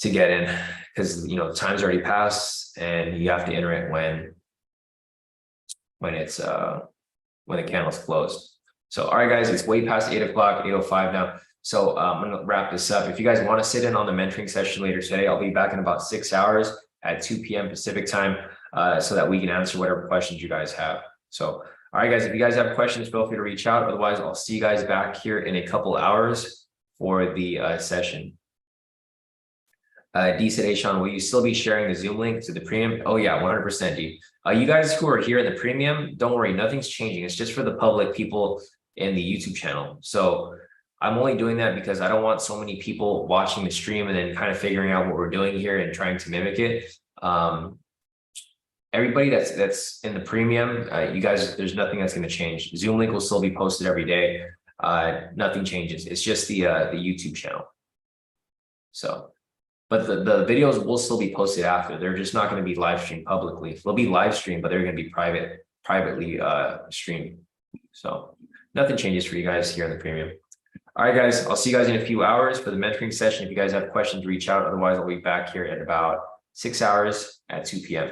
get in, because, you know, time's already passed and you have to enter it when it's when the candle's closed. So all right, guys, it's way past 8 o'clock, 8:05 now. So I'm going to wrap this up. If you guys want to sit in on the mentoring session later today, I'll be back in about 6 hours at 2 p.m. Pacific time, so that we can answer whatever questions you guys have. So all right, guys, if you guys have questions, feel free to reach out. Otherwise, I'll see you guys back here in a couple hours for the session. D said, hey, Sean, will you still be sharing the Zoom link to the premium? Oh, yeah, 100%, D. You guys who are here in the premium, don't worry, nothing's changing. It's just for the public people in the YouTube channel. So I'm only doing that because I don't want so many people watching the stream and then kind of figuring out what we're doing here and trying to mimic it. Everybody that's in the premium, you guys, there's nothing that's going to change. Zoom link will still be posted every day. Nothing changes. It's just the YouTube channel. So, but the videos will still be posted after. They're just not going to be live streamed publicly. They'll be live streamed, but they're going to be privately streamed. So nothing changes for you guys here in the premium. All right, guys, I'll see you guys in a few hours for the mentoring session. If you guys have questions, reach out. Otherwise, I'll be back here at about 6 hours at 2 p.m.